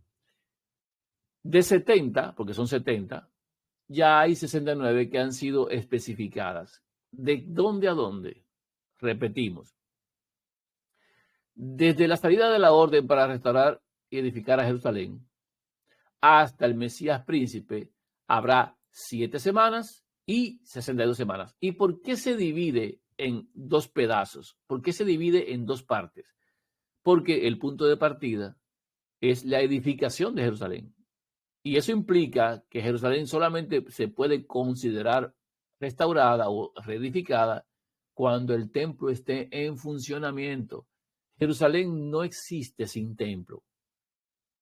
De 70, porque son 70, ya hay 69 que han sido especificadas. ¿De dónde a dónde? Repetimos. Desde la salida de la orden para restaurar y edificar a Jerusalén hasta el Mesías príncipe habrá 7 semanas y 62 semanas. ¿Y por qué se divide en 2 pedazos? ¿Por qué se divide en 2 partes? Porque el punto de partida es la edificación de Jerusalén. Y eso implica que Jerusalén solamente se puede considerar restaurada o reedificada cuando el templo esté en funcionamiento. Jerusalén no existe sin templo.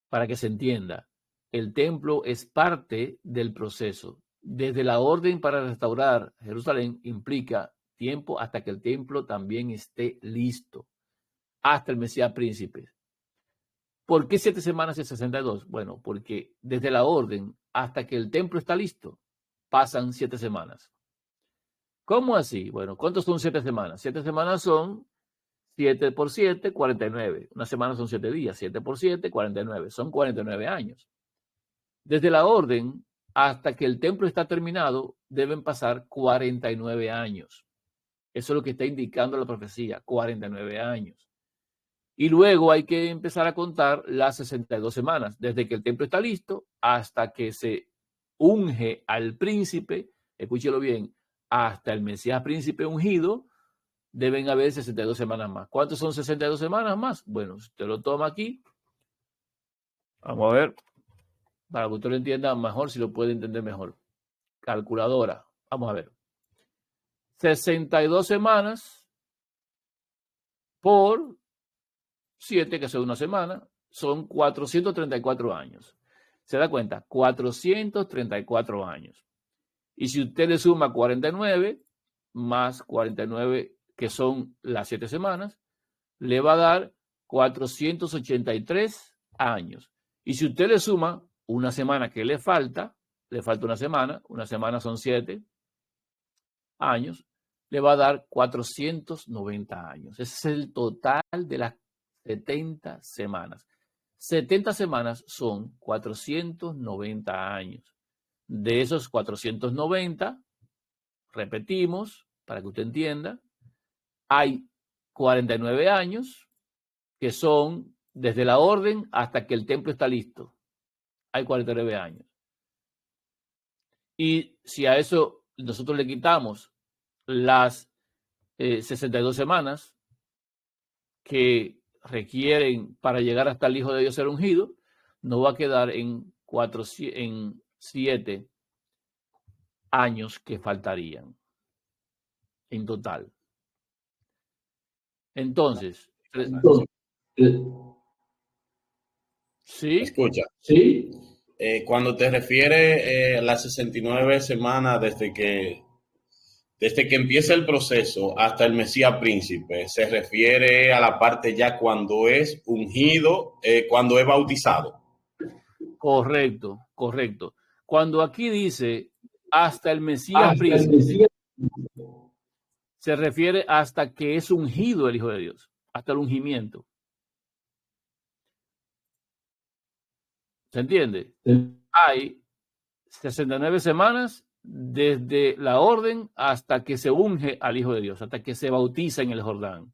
Para que se entienda, el templo es parte del proceso. Desde la orden para restaurar Jerusalén implica tiempo hasta que el templo también esté listo, hasta el Mesías príncipe. ¿Por qué 7 semanas y 62? Bueno, porque desde la orden hasta que el templo está listo, pasan 7 semanas. ¿Cómo así? Bueno, ¿cuántos son 7 semanas? 7 semanas son 7 por 7, 49. Una semana son 7 días. 7 por 7, 49. Son 49 años. Desde la orden hasta que el templo está terminado, deben pasar 49 años. Eso es lo que está indicando la profecía, 49 años. Y luego hay que empezar a contar las 62 semanas, desde que el templo está listo hasta que se unge al príncipe, escúchelo bien, hasta el Mesías príncipe ungido, deben haber 62 semanas más. ¿Cuántos son 62 semanas más? Bueno, si usted lo toma aquí, vamos a ver, para que usted lo entienda mejor, si lo puede entender mejor. Calculadora, vamos a ver. 62 semanas por 7, que son una semana, son 434 años. ¿Se da cuenta? 434 años. Y si usted le suma 49 más 49, que son las 7 semanas, le va a dar 483 años. Y si usted le suma una semana que le falta una semana son 7 años, le va a dar 490 años. Ese es el total de las 70 semanas. 70 semanas son 490 años. De esos 490, repetimos, para que usted entienda, hay 49 años que son desde la orden hasta que el templo está listo. Hay 49 años. Y si a eso nosotros le quitamos las 62 semanas que requieren para llegar hasta el Hijo de Dios ser ungido, nos va a quedar en 7 años que faltarían en total. Entonces, ¿sí? Escucha. ¿Sí? Cuando te refieres a las 69 semanas desde que empieza el proceso hasta el Mesías príncipe, se refiere a la parte ya cuando es ungido, cuando es bautizado. Correcto, correcto. Cuando aquí dice hasta el Mesías príncipe, se refiere hasta que es ungido el Hijo de Dios, hasta el ungimiento. ¿Se entiende? Hay 69 semanas desde la orden hasta que se unge al Hijo de Dios, hasta que se bautiza en el Jordán.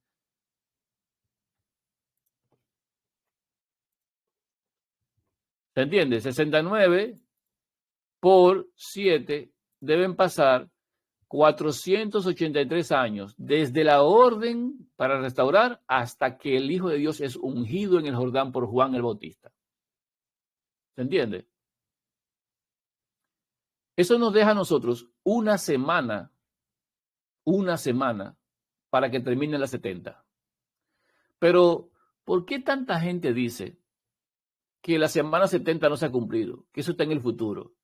¿Se entiende? 69 por 7 deben pasar 483 años desde la orden para restaurar hasta que el Hijo de Dios es ungido en el Jordán por Juan el Bautista. ¿Se entiende? Eso nos deja a nosotros una semana para que termine las 70. Pero, ¿por qué tanta gente dice que la semana 70 no se ha cumplido? Que eso está en el futuro.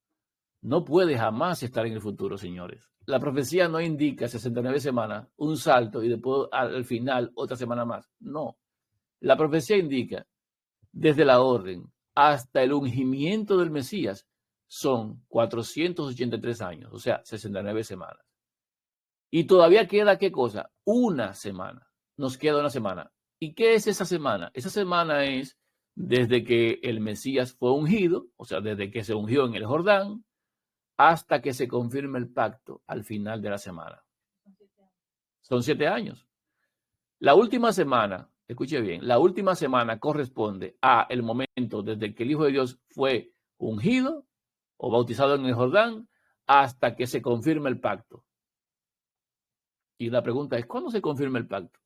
No puede jamás estar en el futuro, señores. La profecía no indica 69 semanas, un salto y después al final otra semana más. No. La profecía indica desde la orden hasta el ungimiento del Mesías son 483 años, o sea, 69 semanas. Y todavía queda, ¿qué cosa? Una semana. Nos queda una semana. ¿Y qué es esa semana? Esa semana es desde que el Mesías fue ungido, o sea, desde que se ungió en el Jordán, hasta que se confirme el pacto al final de la semana. Son 7 años. La última semana, escuche bien, la última semana corresponde a el momento desde que el Hijo de Dios fue ungido o bautizado en el Jordán hasta que se confirme el pacto. Y la pregunta es, ¿cuándo se confirma el pacto?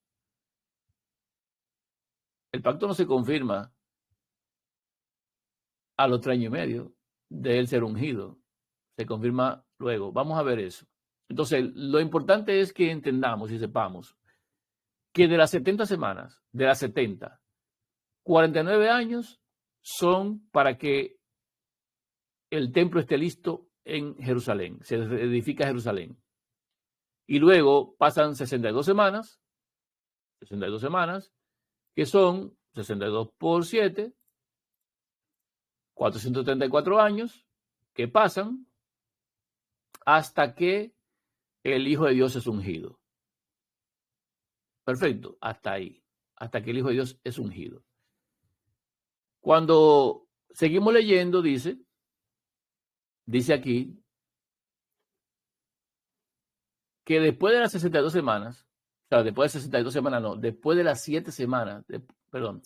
El pacto no se confirma a los 3 años y medio de él ser ungido. Se confirma luego. Vamos a ver eso. Entonces, lo importante es que entendamos y sepamos que de las 70 semanas, de las 70, 49 años son para que el templo esté listo en Jerusalén, se edifica Jerusalén. Y luego pasan 62 semanas, que son 62 por 7, 434 años, que pasan hasta que el Hijo de Dios es ungido. Perfecto, hasta ahí. hasta que el Hijo de Dios es ungido. Cuando seguimos leyendo, dice aquí, que después de las 62 semanas, o sea, después de 62 semanas no, después de las 7 semanas, perdón,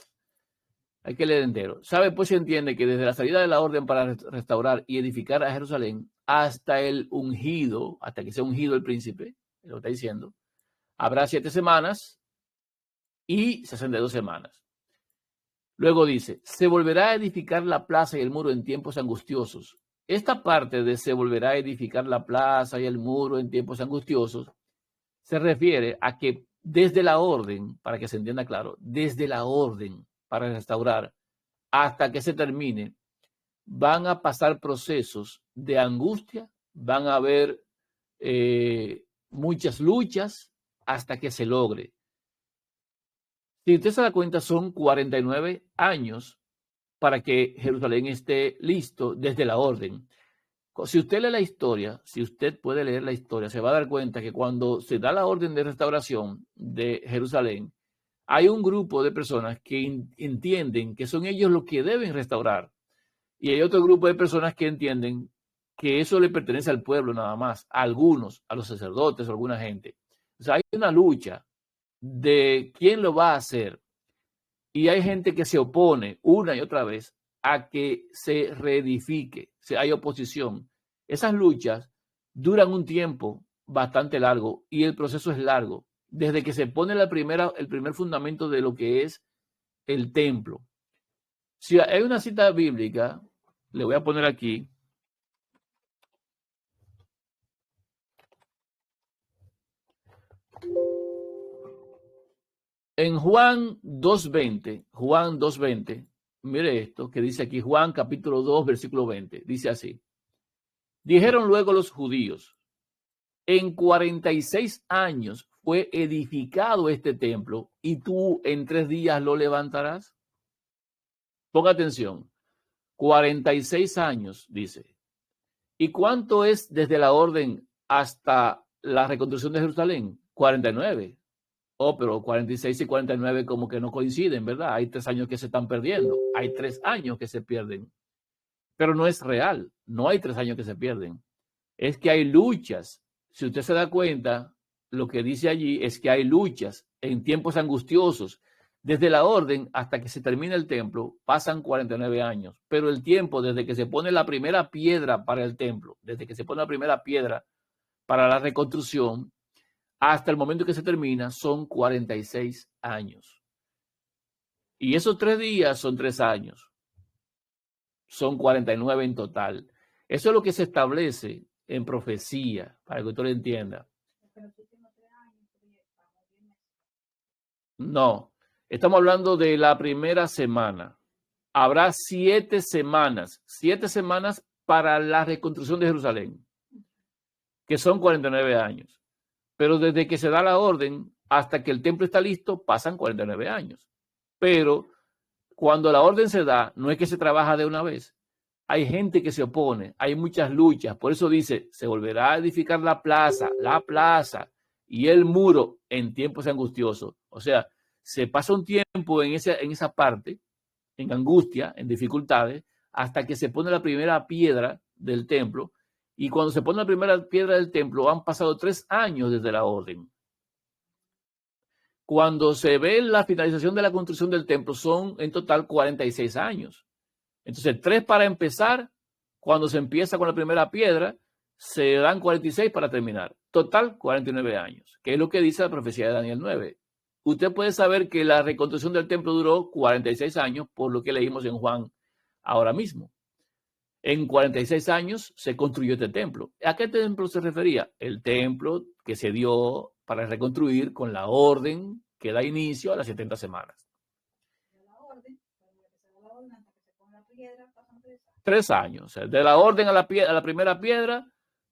hay que leer entero. ¿Sabe? Pues se entiende que desde la salida de la orden para restaurar y edificar a Jerusalén hasta el ungido, hasta que sea ungido el príncipe, lo está diciendo, habrá 7 semanas y 62 semanas. Luego dice, se volverá a edificar la plaza y el muro en tiempos angustiosos. Esta parte de se volverá a edificar la plaza y el muro en tiempos angustiosos se refiere a que desde la orden, para que se entienda claro, desde la orden para restaurar hasta que se termine, van a pasar procesos de angustia, van a haber muchas luchas hasta que se logre. Si usted se da cuenta, son 49 años para que Jerusalén esté listo desde la orden. Si usted lee la historia, si usted puede leer la historia, se va a dar cuenta que cuando se da la orden de restauración de Jerusalén, hay un grupo de personas que entienden que son ellos los que deben restaurar. Y hay otro grupo de personas que entienden que eso le pertenece al pueblo nada más, a algunos, a los sacerdotes, a alguna gente. O sea, hay una lucha de quién lo va a hacer. Y hay gente que se opone una y otra vez a que se reedifique. O sea, hay oposición. Esas luchas duran un tiempo bastante largo y el proceso es largo. Desde que se pone el primer fundamento de lo que es el templo. Si hay una cita bíblica, le voy a poner aquí. En Juan 2:20, mire esto que dice aquí, Juan capítulo 2, versículo 20, dice así. Dijeron luego los judíos, en 46 años fue edificado este templo y tú en 3 días lo levantarás. Ponga atención, 46 años, dice. ¿Y cuánto es desde la orden hasta la reconstrucción de Jerusalén? 49. Oh, pero 46 y 49 como que no coinciden, ¿verdad? Hay 3 años que se están perdiendo. Hay 3 años que se pierden. Pero no es real. No hay 3 años que se pierden. Es que hay luchas. Si usted se da cuenta, lo que dice allí es que hay luchas en tiempos angustiosos. Desde la orden hasta que se termina el templo pasan 49 años. Pero el tiempo desde que se pone la primera piedra para el templo, desde que se pone la primera piedra para la reconstrucción, hasta el momento que se termina, son 46 años. Y esos 3 días son 3 años. Son 49 en total. Eso es lo que se establece en profecía, para que usted lo entienda. No, estamos hablando de la primera semana. Habrá 7 semanas. 7 semanas para la reconstrucción de Jerusalén, que son 49 años. Pero desde que se da la orden hasta que el templo está listo, pasan 49 años. Pero cuando la orden se da, no es que se trabaja de una vez. Hay gente que se opone, hay muchas luchas. Por eso dice, se volverá a edificar la plaza y el muro en tiempos angustiosos. O sea, se pasa un tiempo en esa parte, en angustia, en dificultades, hasta que se pone la primera piedra del templo. Y cuando se pone la primera piedra del templo, han pasado 3 años desde la orden. Cuando se ve la finalización de la construcción del templo, son en total 46 años. Entonces, 3 para empezar, cuando se empieza con la primera piedra, se dan 46 para terminar. Total, 49 años, que es lo que dice la profecía de Daniel 9. Usted puede saber que la reconstrucción del templo duró 46 años, por lo que leímos en Juan ahora mismo. En 46 años se construyó este templo. ¿A qué templo se refería? El templo que se dio para reconstruir con la orden que da inicio a las 70 semanas. 3 años. O sea, de la orden a la primera piedra,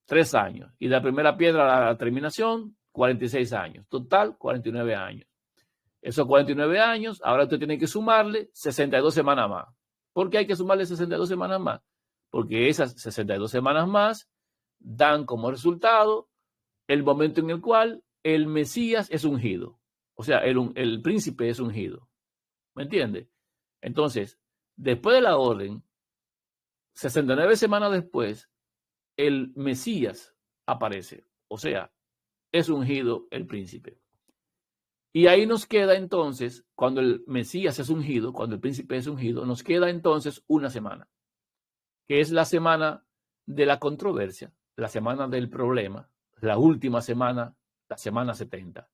3 años. Y de la primera piedra a la terminación, 46 años. Total, 49 años. Esos 49 años, ahora usted tiene que sumarle 62 semanas más. ¿Por qué hay que sumarle 62 semanas más? Porque esas 62 semanas más dan como resultado el momento en el cual el Mesías es ungido. O sea, el príncipe es ungido. ¿Me entiende? Entonces, después de la orden, 69 semanas después, el Mesías aparece. O sea, es ungido el príncipe. Y ahí nos queda entonces, cuando el Mesías es ungido, cuando el príncipe es ungido, nos queda entonces una semana, que es la semana de la controversia, la semana del problema, la última semana, la semana 70.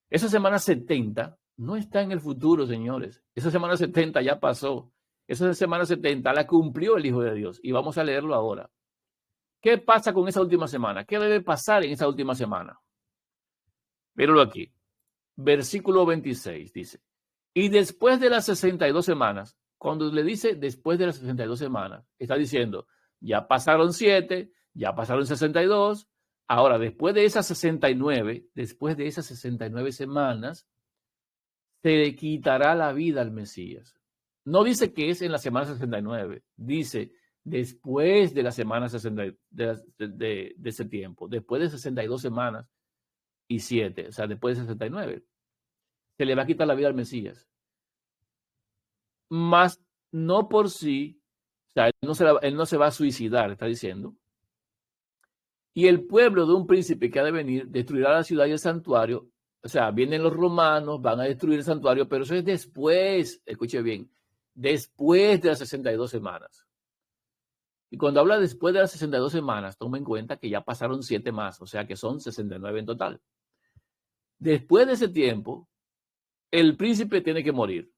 Esa semana 70 no está en el futuro, señores. Esa semana 70 ya pasó. Esa semana 70 la cumplió el Hijo de Dios y vamos a leerlo ahora. ¿Qué pasa con esa última semana? ¿Qué debe pasar en esa última semana? Míralo aquí. Versículo 26 dice, y después de las 62 semanas, cuando le dice después de las 62 semanas, está diciendo, ya pasaron 7, ya pasaron 62, ahora después de esas 69, después de esas 69 semanas, se le quitará la vida al Mesías. No dice que es en la semana 69, dice después de la semana 60, de ese tiempo, después de 62 semanas y 7, o sea, después de 69. Se le va a quitar la vida al Mesías. Más no por sí, o sea, él no se va a suicidar, está diciendo. Y el pueblo de un príncipe que ha de venir destruirá la ciudad y el santuario. O sea, vienen los romanos, van a destruir el santuario, pero eso es después, escuche bien, después de las 62 semanas. Y cuando habla después de las 62 semanas, toma en cuenta que ya pasaron 7 más, o sea que son 69 en total. Después de ese tiempo, el príncipe tiene que morir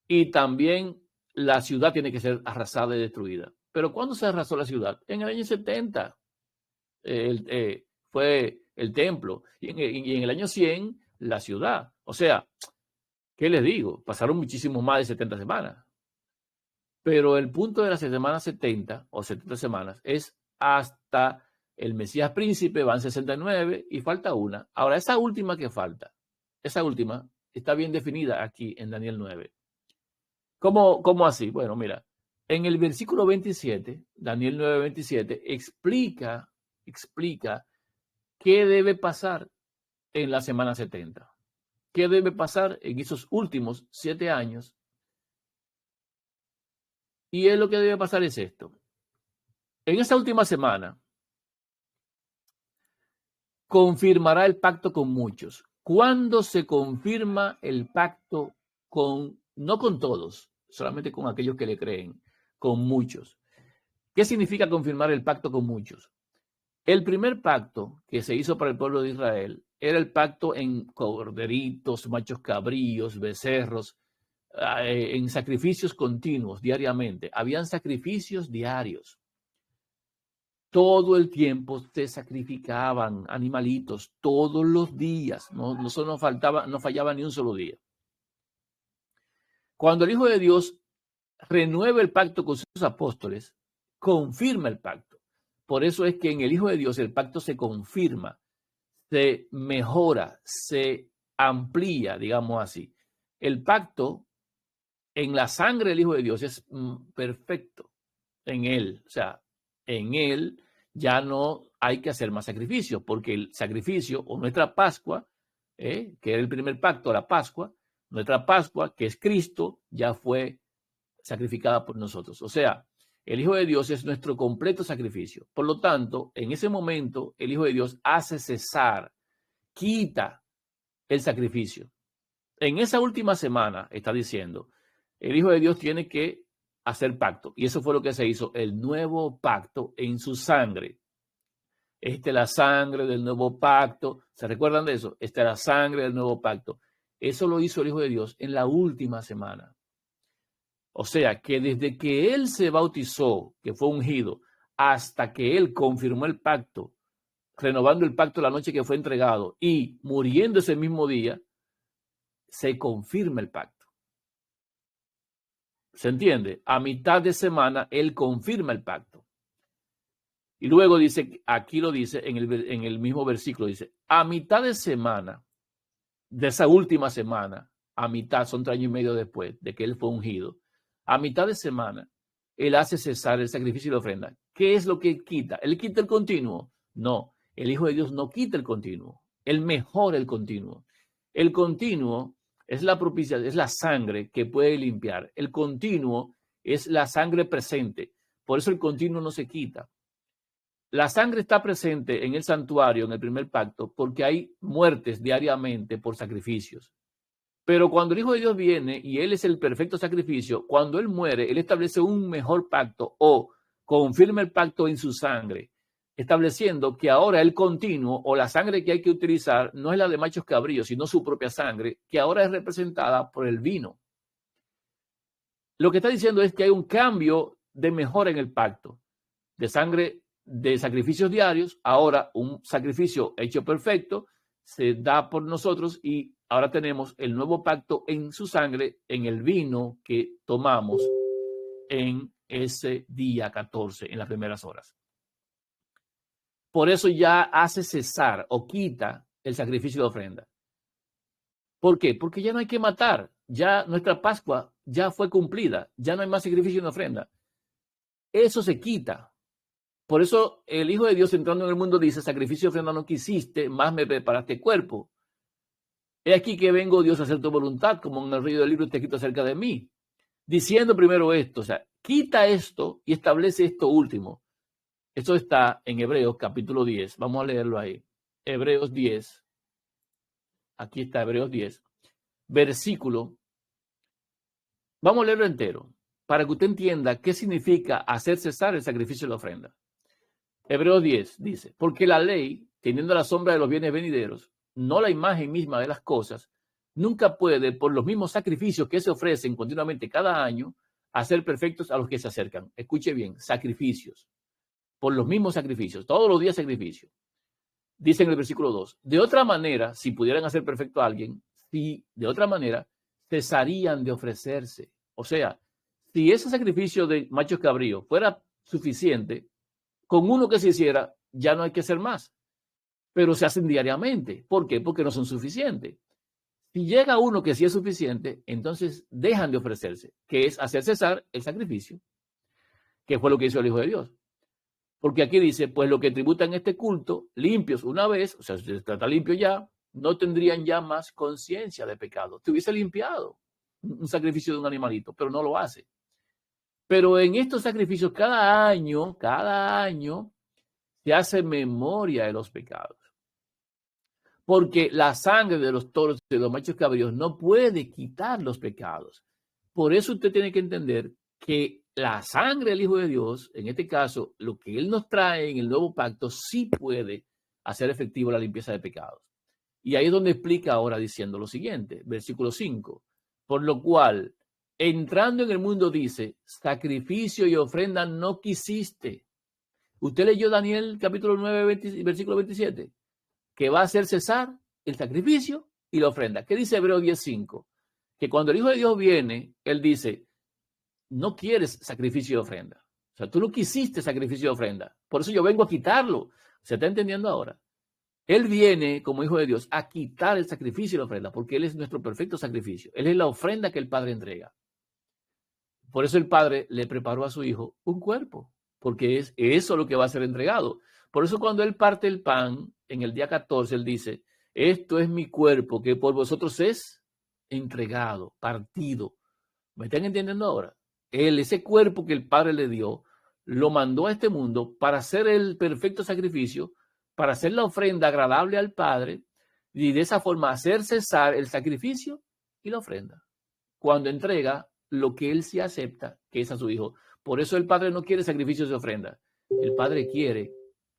y también la ciudad tiene que ser arrasada y destruida. Pero ¿cuándo se arrasó la ciudad? En el año 70 fue el templo y en el año 100 la ciudad. O sea, ¿qué les digo? Pasaron muchísimo más de 70 semanas. Pero el punto de las semanas 70 o 70 semanas es hasta el Mesías príncipe, van 69 y falta una. Ahora, esa última que falta, esa última está bien definida aquí en Daniel 9. ¿Cómo así? Bueno, mira, en el versículo 27, Daniel 9, 27, explica qué debe pasar en la semana 70. ¿Qué debe pasar en esos últimos 7 años? Y lo que debe pasar es esto. En esa última semana, confirmará el pacto con muchos. ¿Cuándo se confirma el pacto no con todos, solamente con aquellos que le creen, con muchos? ¿Qué significa confirmar el pacto con muchos? El primer pacto que se hizo para el pueblo de Israel era el pacto en corderitos, machos cabríos, becerros, en sacrificios continuos, diariamente. Habían sacrificios diarios. Todo el tiempo se sacrificaban animalitos, todos los días. No fallaba ni un solo día. Cuando el Hijo de Dios renueva el pacto con sus apóstoles, confirma el pacto. Por eso es que en el Hijo de Dios el pacto se confirma, se mejora, se amplía, digamos así. El pacto en la sangre del Hijo de Dios es perfecto en él. O sea, en él ya no hay que hacer más sacrificios, porque el sacrificio o nuestra Pascua, que era el primer pacto, la Pascua, nuestra Pascua, que es Cristo, ya fue sacrificada por nosotros. O sea, el Hijo de Dios es nuestro completo sacrificio. Por lo tanto, en ese momento, el Hijo de Dios hace cesar, quita el sacrificio. En esa última semana, está diciendo, el Hijo de Dios tiene que hacer pacto. Y eso fue lo que se hizo, el nuevo pacto en su sangre. Esta es la sangre del nuevo pacto. ¿Se recuerdan de eso? Esta es la sangre del nuevo pacto. Eso lo hizo el Hijo de Dios en la última semana. O sea, que desde que él se bautizó, que fue ungido, hasta que él confirmó el pacto, renovando el pacto la noche que fue entregado y muriendo ese mismo día, se confirma el pacto. ¿Se entiende? A mitad de semana, él confirma el pacto. Y luego dice, aquí lo dice en el mismo versículo, dice, a mitad de semana, de esa última semana, a mitad, son 3 años y medio después de que él fue ungido, a mitad de semana, él hace cesar el sacrificio y la ofrenda. ¿Qué es lo que quita? ¿Él quita el continuo? No, el Hijo de Dios no quita el continuo, él mejora el continuo. El continuo es la propiciación, es la sangre que puede limpiar. El continuo es la sangre presente. Por eso el continuo no se quita. La sangre está presente en el santuario, en el primer pacto, porque hay muertes diariamente por sacrificios. Pero cuando el Hijo de Dios viene y Él es el perfecto sacrificio, cuando Él muere, Él establece un mejor pacto o confirma el pacto en su sangre, estableciendo que ahora el continuo o la sangre que hay que utilizar no es la de machos cabríos, sino su propia sangre, que ahora es representada por el vino. Lo que está diciendo es que hay un cambio de mejora en el pacto, de sangre de sacrificios diarios, ahora un sacrificio hecho perfecto se da por nosotros y ahora tenemos el nuevo pacto en su sangre, en el vino que tomamos en ese día 14, en las primeras horas. Por eso ya hace cesar o quita el sacrificio de ofrenda. ¿Por qué? Porque ya no hay que matar, ya nuestra Pascua ya fue cumplida, ya no hay más sacrificio de ofrenda. Eso se quita. Por eso el Hijo de Dios entrando en el mundo dice, sacrificio de ofrenda no quisiste, más me preparaste cuerpo. He aquí que vengo, Dios, a hacer tu voluntad, como en el río del libro está escrito acerca de mí. Diciendo primero esto, o sea, quita esto y establece esto último. Esto está en Hebreos capítulo 10. Vamos a leerlo ahí. Hebreos 10. Aquí está Hebreos 10. Versículo. Vamos a leerlo entero para que usted entienda qué significa hacer cesar el sacrificio de la ofrenda. Hebreos 10 dice, porque la ley, teniendo la sombra de los bienes venideros, no la imagen misma de las cosas, nunca puede, por los mismos sacrificios que se ofrecen continuamente cada año, hacer perfectos a los que se acercan. Escuche bien, sacrificios. Por los mismos sacrificios, todos los días sacrificio. Dice en el versículo 2, de otra manera, si pudieran hacer perfecto a alguien, si de otra manera, cesarían de ofrecerse. O sea, si ese sacrificio de machos cabríos fuera suficiente, con uno que se hiciera, ya no hay que hacer más. Pero se hacen diariamente. ¿Por qué? Porque no son suficientes. Si llega uno que sí es suficiente, entonces dejan de ofrecerse, que es hacer cesar el sacrificio, que fue lo que hizo el Hijo de Dios. Porque aquí dice, pues lo que tributan este culto, limpios una vez, o sea, si se trata limpio ya, no tendrían ya más conciencia de pecado. Te hubiese limpiado un sacrificio de un animalito, pero no lo hace. Pero en estos sacrificios, cada año, se hace memoria de los pecados. Porque la sangre de los toros y de los machos cabríos no puede quitar los pecados. Por eso usted tiene que entender que la sangre del Hijo de Dios, en este caso, lo que Él nos trae en el nuevo pacto, sí puede hacer efectivo la limpieza de pecados. Y ahí es donde explica ahora diciendo lo siguiente, versículo 5. Por lo cual, entrando en el mundo dice, sacrificio y ofrenda no quisiste. ¿Usted leyó Daniel capítulo 9, versículo 27? Que va a hacer cesar el sacrificio y la ofrenda. ¿Qué dice Hebreos 10:5? Que cuando el Hijo de Dios viene, Él dice, no quieres sacrificio y ofrenda. O sea, tú no quisiste sacrificio y ofrenda. Por eso yo vengo a quitarlo. ¿Se está entendiendo ahora? Él viene como Hijo de Dios a quitar el sacrificio y la ofrenda, porque Él es nuestro perfecto sacrificio. Él es la ofrenda que el Padre entrega. Por eso el Padre le preparó a su Hijo un cuerpo, porque es eso lo que va a ser entregado. Por eso cuando Él parte el pan, en el día 14, Él dice, esto es mi cuerpo que por vosotros es entregado, partido. ¿Me están entendiendo ahora? Él, ese cuerpo que el Padre le dio, lo mandó a este mundo para hacer el perfecto sacrificio, para hacer la ofrenda agradable al Padre y de esa forma hacer cesar el sacrificio y la ofrenda. Cuando entrega lo que Él sí acepta, que es a su Hijo. Por eso el Padre no quiere sacrificios de ofrenda. El Padre quiere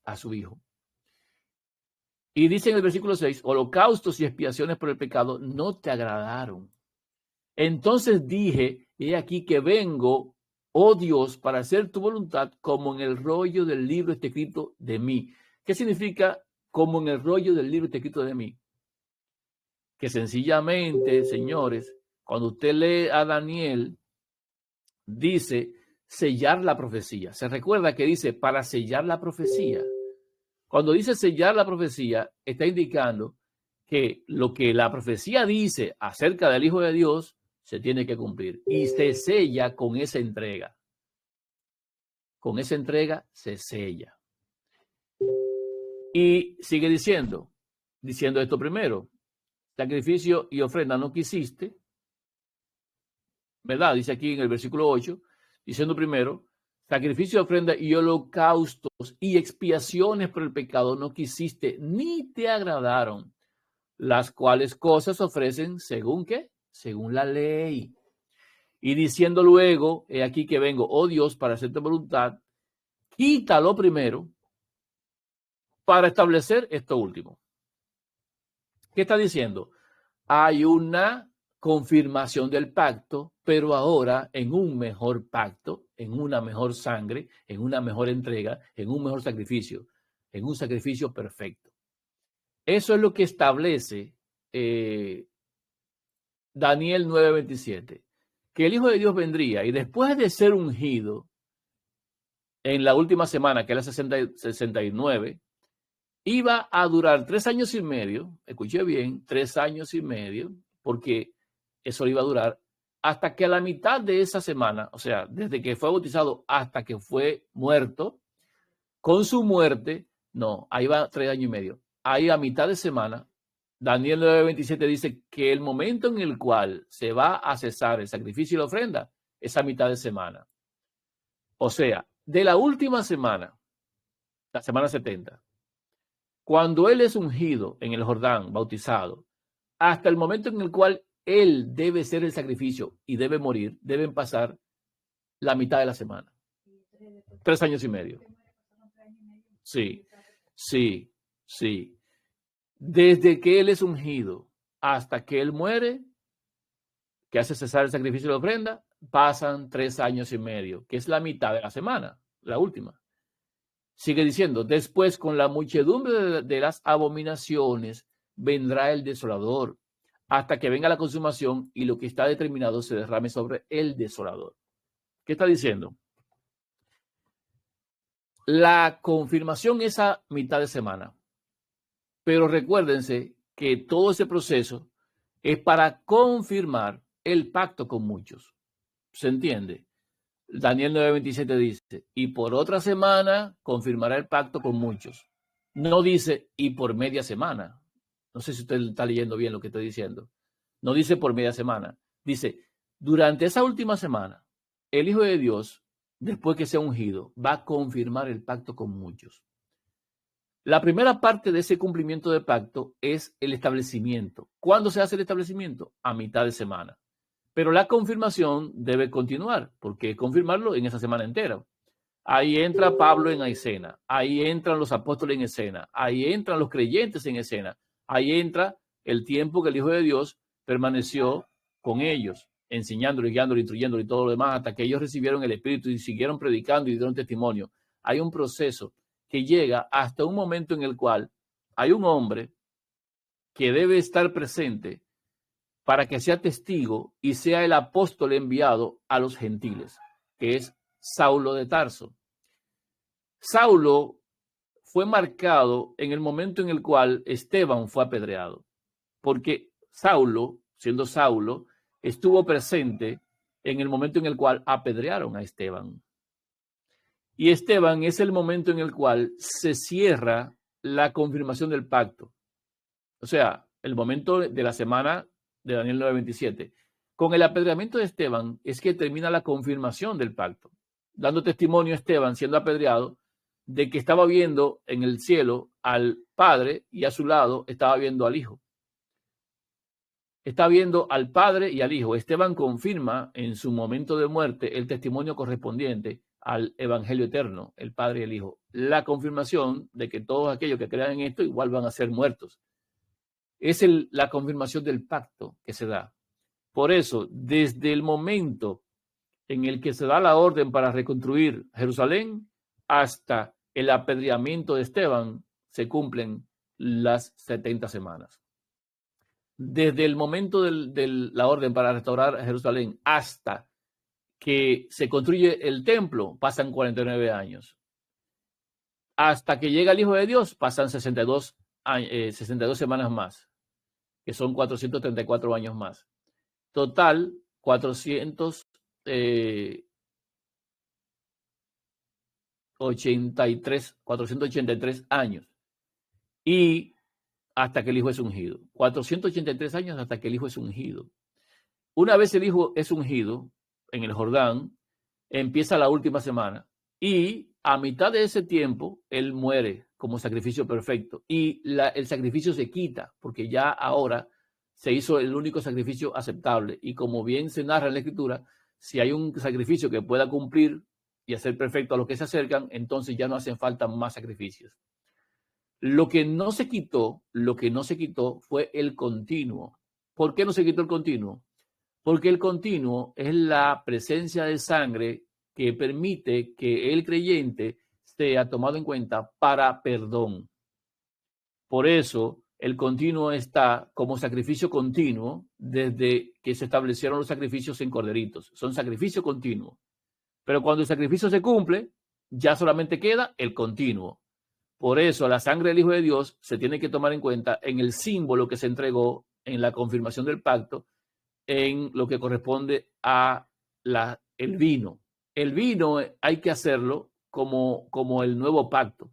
a su Hijo. Y dice en el versículo 6, holocaustos y expiaciones por el pecado no te agradaron. Entonces dije, he aquí que vengo, oh Dios, para hacer tu voluntad como en el rollo del libro está escrito de mí. ¿Qué significa como en el rollo del libro está escrito de mí? Que sencillamente, señores, cuando usted lee a Daniel, dice sellar la profecía. Se recuerda que dice para sellar la profecía. Cuando dice sellar la profecía, está indicando que lo que la profecía dice acerca del Hijo de Dios se tiene que cumplir y se sella con esa entrega. Con esa entrega se sella. Y sigue diciendo esto primero. sacrificio y ofrenda no quisiste, ¿verdad? Dice aquí en el versículo 8, diciendo primero, sacrificio, ofrenda y holocaustos y expiaciones por el pecado no quisiste, ni te agradaron, las cuales cosas ofrecen según qué, según la ley. Y diciendo luego, he aquí que vengo, oh Dios, para hacer tu voluntad, quítalo primero para establecer esto último. ¿Qué está diciendo? Hay una confirmación del pacto, pero ahora en un mejor pacto, en una mejor sangre, en una mejor entrega, en un mejor sacrificio, en un sacrificio perfecto. Eso es lo que establece Daniel 9:27, que el Hijo de Dios vendría y después de ser ungido en la última semana, que es la 69, iba a durar 3 años y medio, escuché bien, 3 años y medio, porque eso iba a durar hasta que a la mitad de esa semana, o sea, desde que fue bautizado hasta que fue muerto, con su muerte, no, ahí va 3 años y medio. Ahí a mitad de semana, Daniel 9:27 dice que el momento en el cual se va a cesar el sacrificio y la ofrenda es a mitad de semana. O sea, de la última semana, la semana 70, cuando él es ungido en el Jordán, bautizado, hasta el momento en el cual él debe ser el sacrificio y debe morir, deben pasar la mitad de la semana. 3 años y medio. Sí, sí, sí. Desde que él es ungido hasta que él muere, que hace cesar el sacrificio y la ofrenda, pasan 3 años y medio, que es la mitad de la semana, la última. Sigue diciendo, después con la muchedumbre de las abominaciones vendrá el desolador, hasta que venga la consumación y lo que está determinado se derrame sobre el desolador. ¿Qué está diciendo? La confirmación es a mitad de semana, pero recuérdense que todo ese proceso es para confirmar el pacto con muchos. ¿Se entiende? Daniel 9:27 dice, y por otra semana confirmará el pacto con muchos. No dice, y por media semana. No sé si usted está leyendo bien lo que estoy diciendo. No dice por media semana. Dice, durante esa última semana, el Hijo de Dios, después que sea ungido, va a confirmar el pacto con muchos. La primera parte de ese cumplimiento de pacto es el establecimiento. ¿Cuándo se hace el establecimiento? A mitad de semana. Pero la confirmación debe continuar, porque confirmarlo en esa semana entera. Ahí entra Pablo en escena, ahí entran los apóstoles en escena, ahí entran los creyentes en escena, ahí entra el tiempo que el Hijo de Dios permaneció con ellos, enseñándolo, guiándolo, instruyéndolo y todo lo demás, hasta que ellos recibieron el Espíritu y siguieron predicando y dieron testimonio. Hay un proceso que llega hasta un momento en el cual hay un hombre que debe estar presente para que sea testigo y sea el apóstol enviado a los gentiles, que es Saulo de Tarso. Saulo fue marcado en el momento en el cual Esteban fue apedreado, porque Saulo, siendo Saulo, estuvo presente en el momento en el cual apedrearon a Esteban. Y Esteban es el momento en el cual se cierra la confirmación del pacto. O sea, el momento de la semana de Daniel 9:27. Con el apedreamiento de Esteban es que termina la confirmación del pacto, dando testimonio a Esteban siendo apedreado de que estaba viendo en el cielo al Padre y a su lado estaba viendo al Hijo. Está viendo al Padre y al Hijo. Esteban confirma en su momento de muerte el testimonio correspondiente al Evangelio eterno, el Padre y el Hijo. La confirmación de que todos aquellos que crean en esto igual van a ser muertos. Es la confirmación del pacto que se da. Por eso, desde el momento en el que se da la orden para reconstruir Jerusalén hasta el apedreamiento de Esteban, se cumplen las 70 semanas. Desde el momento de la orden para restaurar Jerusalén hasta que se construye el templo, pasan 49 años. Hasta que llega el Hijo de Dios, pasan 62 semanas más, que son 434 años más. Total, 483 años. Y hasta que el hijo es ungido. 483 años hasta que el hijo es ungido. Una vez el hijo es ungido en el Jordán, empieza la última semana y a mitad de ese tiempo él muere como sacrificio perfecto y el sacrificio se quita porque ya ahora se hizo el único sacrificio aceptable y como bien se narra en la Escritura, si hay un sacrificio que pueda cumplir y hacer perfecto a los que se acercan, entonces ya no hacen falta más sacrificios. Lo que no se quitó fue el continuo. ¿Por qué no se quitó el continuo? Porque el continuo es la presencia de sangre que permite que el creyente sea tomado en cuenta para perdón. Por eso el continuo está como sacrificio continuo desde que se establecieron los sacrificios en corderitos. Son sacrificio continuo. Pero cuando el sacrificio se cumple, ya solamente queda el continuo. Por eso la sangre del Hijo de Dios se tiene que tomar en cuenta en el símbolo que se entregó en la confirmación del pacto, en lo que corresponde a el vino. El vino hay que hacerlo como el nuevo pacto,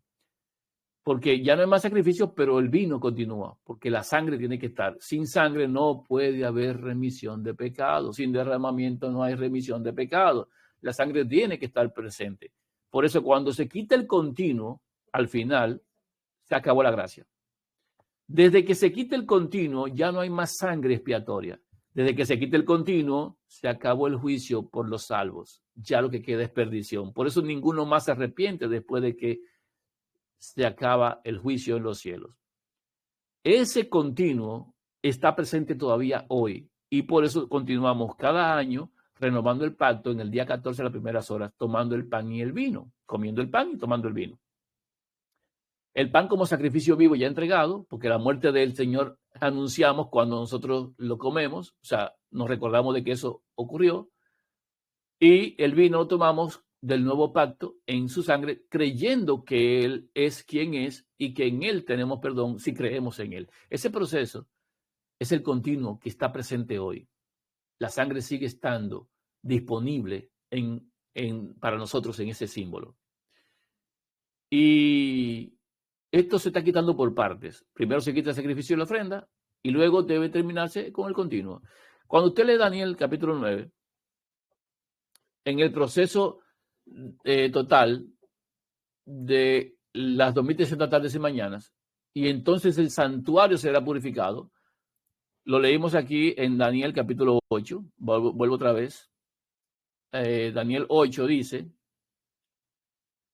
porque ya no hay más sacrificios, pero el vino continúa, porque la sangre tiene que estar. Sin sangre no puede haber remisión de pecado, sin derramamiento no hay remisión de pecado. La sangre tiene que estar presente. Por eso cuando se quita el continuo, al final, se acabó la gracia. Desde que se quita el continuo, ya no hay más sangre expiatoria. Desde que se quite el continuo, se acabó el juicio por los salvos. Ya lo que queda es perdición. Por eso ninguno más se arrepiente después de que se acaba el juicio en los cielos. Ese continuo está presente todavía hoy y por eso continuamos cada año renovando el pacto en el día 14 a las primeras horas, tomando el pan y el vino, comiendo el pan y tomando el vino. El pan como sacrificio vivo ya entregado, porque la muerte del Señor anunciamos cuando nosotros lo comemos, o sea, nos recordamos de que eso ocurrió, y el vino lo tomamos del nuevo pacto en su sangre, creyendo que Él es quien es y que en Él tenemos perdón si creemos en Él. Ese proceso es el continuo que está presente hoy. La sangre sigue estando disponible para nosotros en ese símbolo. Y esto se está quitando por partes. Primero se quita el sacrificio y la ofrenda y luego debe terminarse con el continuo. Cuando usted lee Daniel capítulo 9, en el proceso total de las 2300 tardes y mañanas, y entonces el santuario será purificado. Lo leímos aquí en Daniel capítulo 8. Vuelvo otra vez. Daniel 8 dice,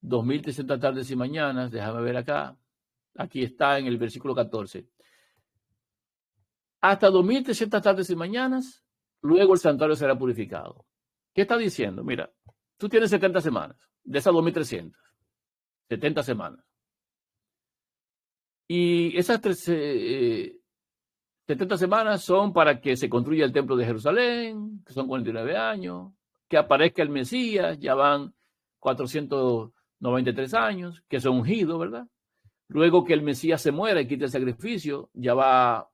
2300 tardes y mañanas, déjame ver acá. Aquí está en el versículo 14. Hasta 2300 tardes y mañanas, luego el santuario será purificado. ¿Qué está diciendo? Mira, tú tienes 70 semanas, de esas 2300, 70 semanas. Y esas 70 semanas son para que se construya el templo de Jerusalén, que son 49 años, que aparezca el Mesías, ya van 493 años, que son ungidos, ¿verdad? Luego que el Mesías se muera y quite el sacrificio, ya va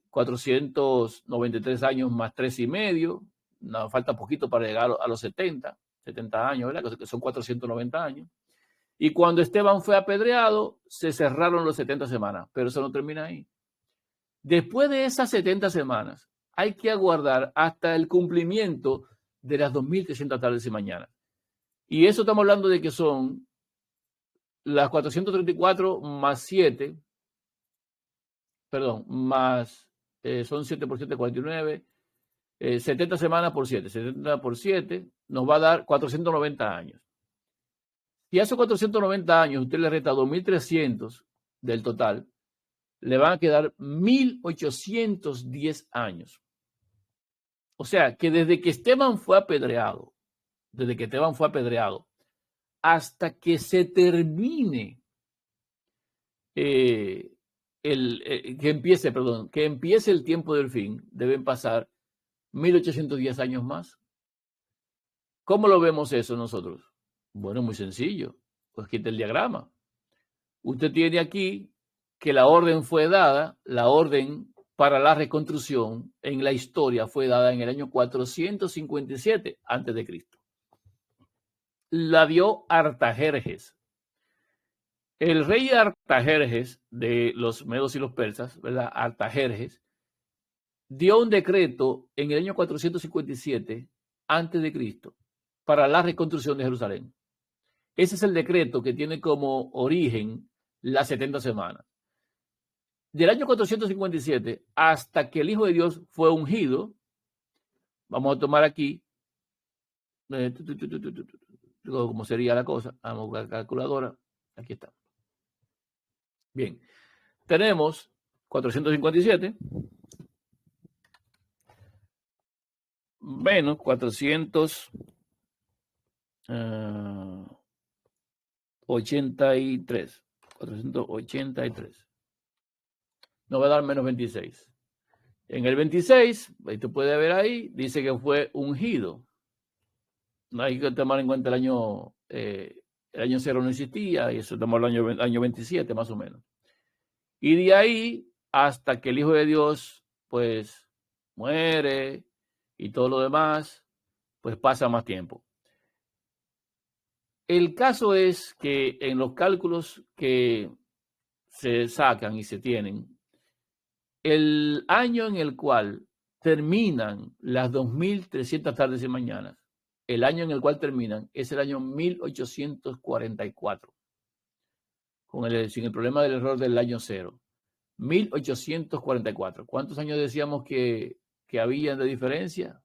493 años más 3 y medio, no, falta poquito para llegar a los 70 años, ¿verdad? Que son 490 años. Y cuando Esteban fue apedreado, se cerraron los 70 semanas, pero eso no termina ahí. Después de esas 70 semanas, hay que aguardar hasta el cumplimiento de las 2300 tardes y mañanas. Y eso estamos hablando de que son las 434 más 7, perdón, más, son 7 por 7, 49, 70 semanas por 7, 70 por 7, nos va a dar 490 años. Si a esos 490 años usted le resta 2300 del total, le van a quedar 1810 años. O sea, que desde que Esteban fue apedreado, hasta que se termine, que empiece el tiempo del fin, deben pasar 1810 años más. ¿Cómo lo vemos eso nosotros? Bueno, muy sencillo. Pues quita el diagrama. Usted tiene aquí que la orden fue dada, la orden para la reconstrucción en la historia fue dada en el año 457 a.C. La dio Artajerjes. El rey Artajerjes de los medos y los persas, ¿verdad? Artajerjes, dio un decreto en el año 457 antes de Cristo para la reconstrucción de Jerusalén. Ese es el decreto que tiene como origen las 70 semanas. Del año 457 hasta que el Hijo de Dios fue ungido, vamos a tomar aquí, ¿cómo sería la cosa? Vamos a buscar la calculadora. Aquí está. Bien, tenemos 457 menos 483. 483. Nos va a dar menos 26. En el 26, tú puedes ver ahí, dice que fue ungido. No hay que tomar en cuenta el año 0 no existía, y eso tomamos el año 27 más o menos. Y de ahí hasta que el Hijo de Dios pues muere y todo lo demás, pues pasa más tiempo. El caso es que en los cálculos que se sacan y se tienen, el año en el cual terminan las 2300 tardes y mañanas, el año en el cual terminan es el año 1844, sin el problema del error del año 0. 1844. ¿Cuántos años decíamos que había de diferencia?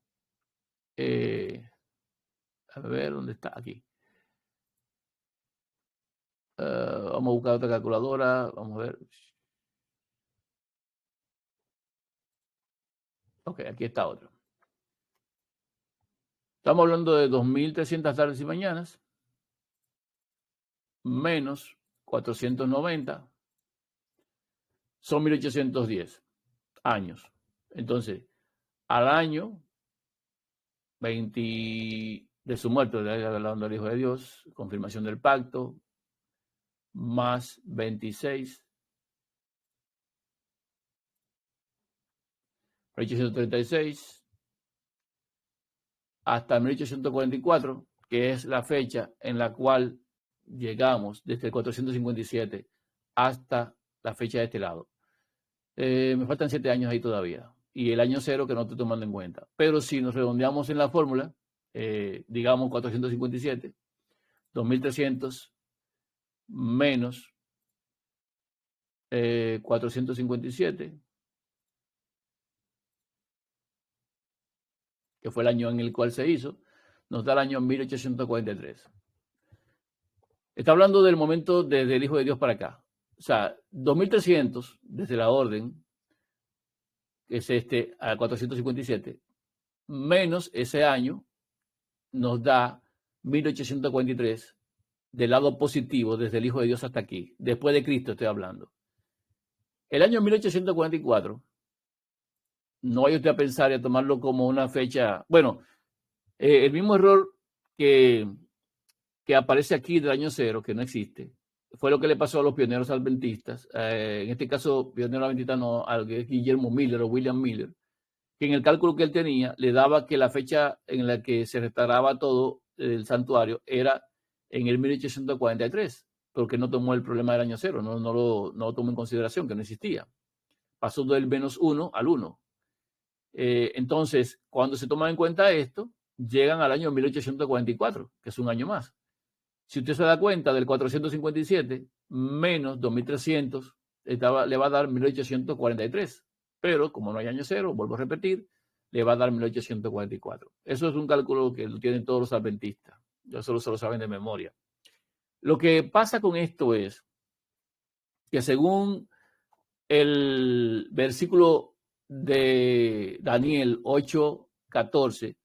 A ver, ¿dónde está? Aquí. Vamos a buscar otra calculadora. Vamos a ver. Ok, aquí está otra. Estamos hablando de 2300 tardes y mañanas menos 490 son 1810 años. Entonces, al año 20 de su muerte, hablando del Hijo de Dios, confirmación del pacto, más 26, 1836, hasta 1844, que es la fecha en la cual llegamos desde el 457 hasta la fecha de este lado. Me faltan 7 años ahí todavía. Y el año 0 que no estoy tomando en cuenta. Pero si nos redondeamos en la fórmula, digamos 457, 2300 menos 457, que fue el año en el cual se hizo, nos da el año 1843. Está hablando del momento desde el Hijo de Dios para acá. O sea, 2300 desde la orden, que es a 457, menos ese año, nos da 1843 del lado positivo desde el Hijo de Dios hasta aquí. Después de Cristo estoy hablando. El año 1844, no vaya usted a pensar y a tomarlo como una fecha. Bueno, el mismo error que aparece aquí del año 0, que no existe, fue lo que le pasó a los pioneros adventistas. En este caso, pionero adventista no, al Guillermo Miller o William Miller, que en el cálculo que él tenía le daba que la fecha en la que se restauraba todo el santuario era en el 1843, porque no tomó el problema del año 0, no lo tomó en consideración, que no existía. Pasó del -1 al 1. Entonces, cuando se toma en cuenta esto, llegan al año 1844, que es un año más. Si usted se da cuenta del 457 menos 2300, le va a dar 1843. Pero como no hay año 0, vuelvo a repetir, le va a dar 1844. Eso es un cálculo que lo tienen todos los adventistas. Yo solo se lo saben de memoria. Lo que pasa con esto es que según el versículo de Daniel 8:14,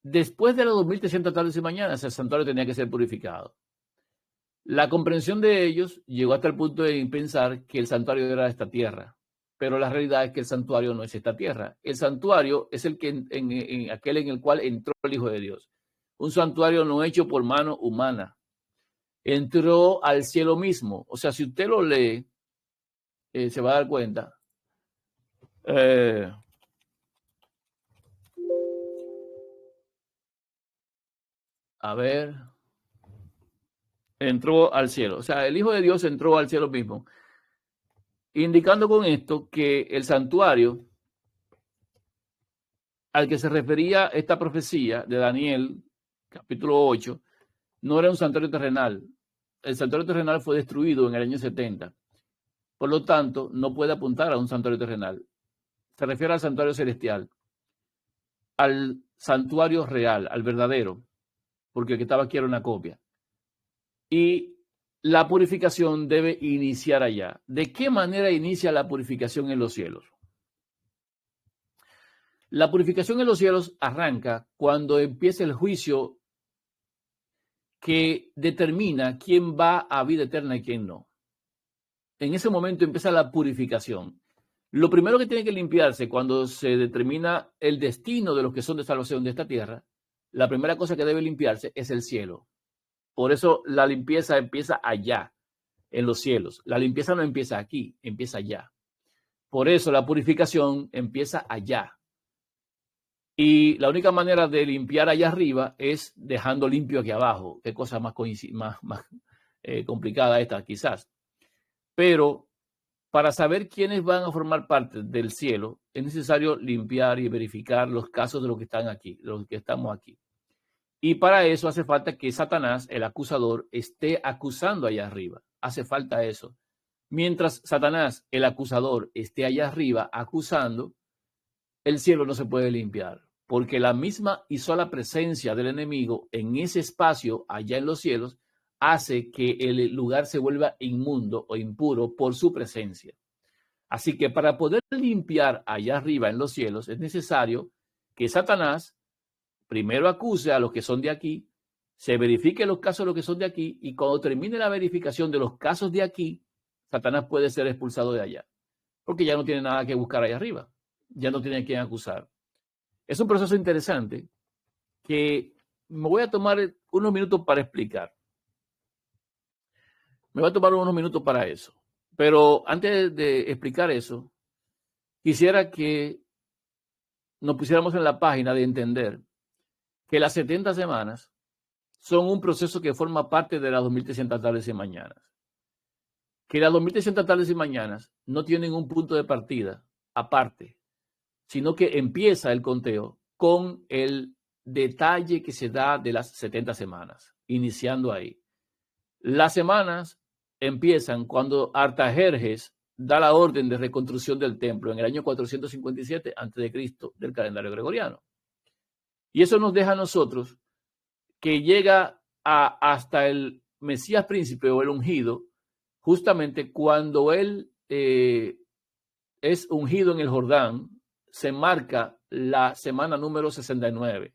después de las 2300 tardes y mañanas, el santuario tenía que ser purificado. La comprensión de ellos llegó hasta el punto de pensar que el santuario era esta tierra, pero la realidad es que el santuario no es esta tierra. El santuario es el que aquel en el cual entró el Hijo de Dios. Un santuario no hecho por mano humana. Entró al cielo mismo. O sea, si usted lo lee, se va a dar cuenta. A ver. entró al cielo. O sea, el Hijo de Dios entró al cielo mismo. Indicando con esto que el santuario al que se refería esta profecía de Daniel, capítulo 8, no era un santuario terrenal. El santuario terrenal fue destruido en el año 70. Por lo tanto, no puede apuntar a un santuario terrenal. Se refiere al santuario celestial, al santuario real, al verdadero, porque el que estaba aquí era una copia. Y la purificación debe iniciar allá. ¿De qué manera inicia la purificación en los cielos? La purificación en los cielos arranca cuando empieza el juicio que determina quién va a vida eterna y quién no. En ese momento empieza la purificación. Lo primero que tiene que limpiarse cuando se determina el destino de los que son de salvación de esta tierra, la primera cosa que debe limpiarse es el cielo. Por eso la limpieza empieza allá, en los cielos. La limpieza no empieza aquí, empieza allá. Por eso la purificación empieza allá. Y la única manera de limpiar allá arriba es dejando limpio aquí abajo. Qué cosa más complicada esta, quizás. Pero para saber quiénes van a formar parte del cielo, es necesario limpiar y verificar los casos de los que están aquí, de los que estamos aquí. Y para eso hace falta que Satanás, el acusador, esté acusando allá arriba. Hace falta eso. Mientras Satanás, el acusador, esté allá arriba acusando, el cielo no se puede limpiar, porque la misma y sola presencia del enemigo en ese espacio allá en los cielos hace que el lugar se vuelva inmundo o impuro por su presencia. Así que para poder limpiar allá arriba en los cielos es necesario que Satanás primero acuse a los que son de aquí, se verifique los casos de los que son de aquí, y cuando termine la verificación de los casos de aquí, Satanás puede ser expulsado de allá, porque ya no tiene nada que buscar allá arriba, ya no tiene a quien acusar. Es un proceso interesante que me voy a tomar unos minutos para explicar. Me voy a tomar unos minutos para eso. Pero antes de explicar eso, quisiera que nos pusiéramos en la página de entender que las 70 semanas son un proceso que forma parte de las 2300 tardes y mañanas. Que las 2300 tardes y mañanas no tienen un punto de partida aparte, sino que empieza el conteo con el detalle que se da de las 70 semanas, iniciando ahí. Las semanas empiezan cuando Artajerjes da la orden de reconstrucción del templo en el año 457 a.C. del calendario gregoriano. Y eso nos deja a nosotros que llega hasta el Mesías príncipe o el ungido, justamente cuando él es ungido en el Jordán, se marca la semana número 69.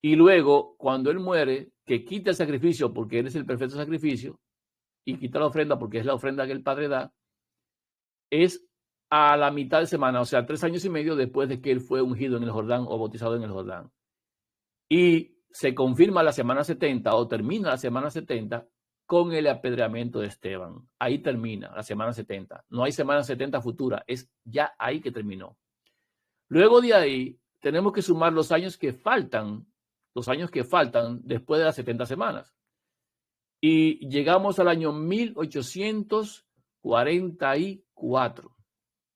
Y luego, cuando él muere, que quita el sacrificio porque él es el perfecto sacrificio, y quita la ofrenda porque es la ofrenda que el Padre da, es a la mitad de semana, o sea, 3 años y medio después de que él fue ungido en el Jordán o bautizado en el Jordán. Y se confirma la semana 70 o termina la semana 70 con el apedreamiento de Esteban. Ahí termina la semana 70. No hay semana 70 futura, es ya ahí que terminó. Luego de ahí tenemos que sumar los años que faltan después de las 70 semanas. Y llegamos al año 1844.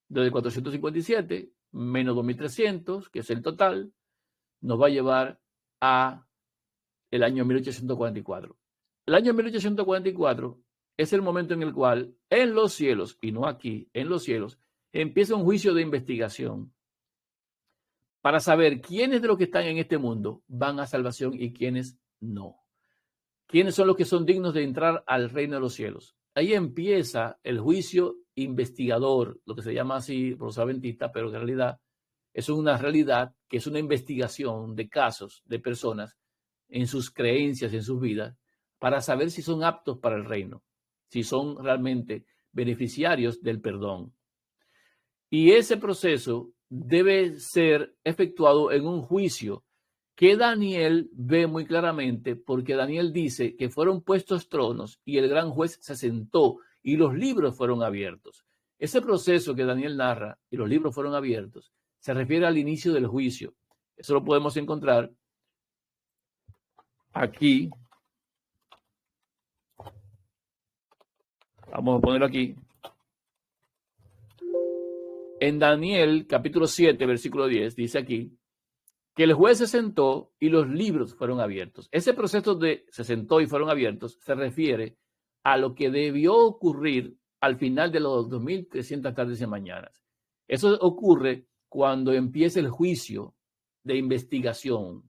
Desde 457 menos 2300, que es el total, nos va a llevar a el año 1844. El año 1844 es el momento en el cual en los cielos, y no aquí, en los cielos, empieza un juicio de investigación para saber quiénes de los que están en este mundo van a salvación y quiénes no. ¿Quiénes son los que son dignos de entrar al reino de los cielos? Ahí empieza el juicio investigador, lo que se llama así por los adventistas, pero en realidad es una realidad que es una investigación de casos de personas en sus creencias, en sus vidas, para saber si son aptos para el reino, si son realmente beneficiarios del perdón. Y ese proceso debe ser efectuado en un juicio que Daniel ve muy claramente, porque Daniel dice que fueron puestos tronos y el gran juez se sentó y los libros fueron abiertos. Ese proceso que Daniel narra y los libros fueron abiertos se refiere al inicio del juicio. Eso lo podemos encontrar aquí Vamos a ponerlo aquí. En Daniel, capítulo 7, versículo 10, dice aquí que el juez se sentó y los libros fueron abiertos. Ese proceso de se sentó y fueron abiertos se refiere a lo que debió ocurrir al final de los 2300 tardes y mañanas. Eso ocurre cuando empieza el juicio de investigación.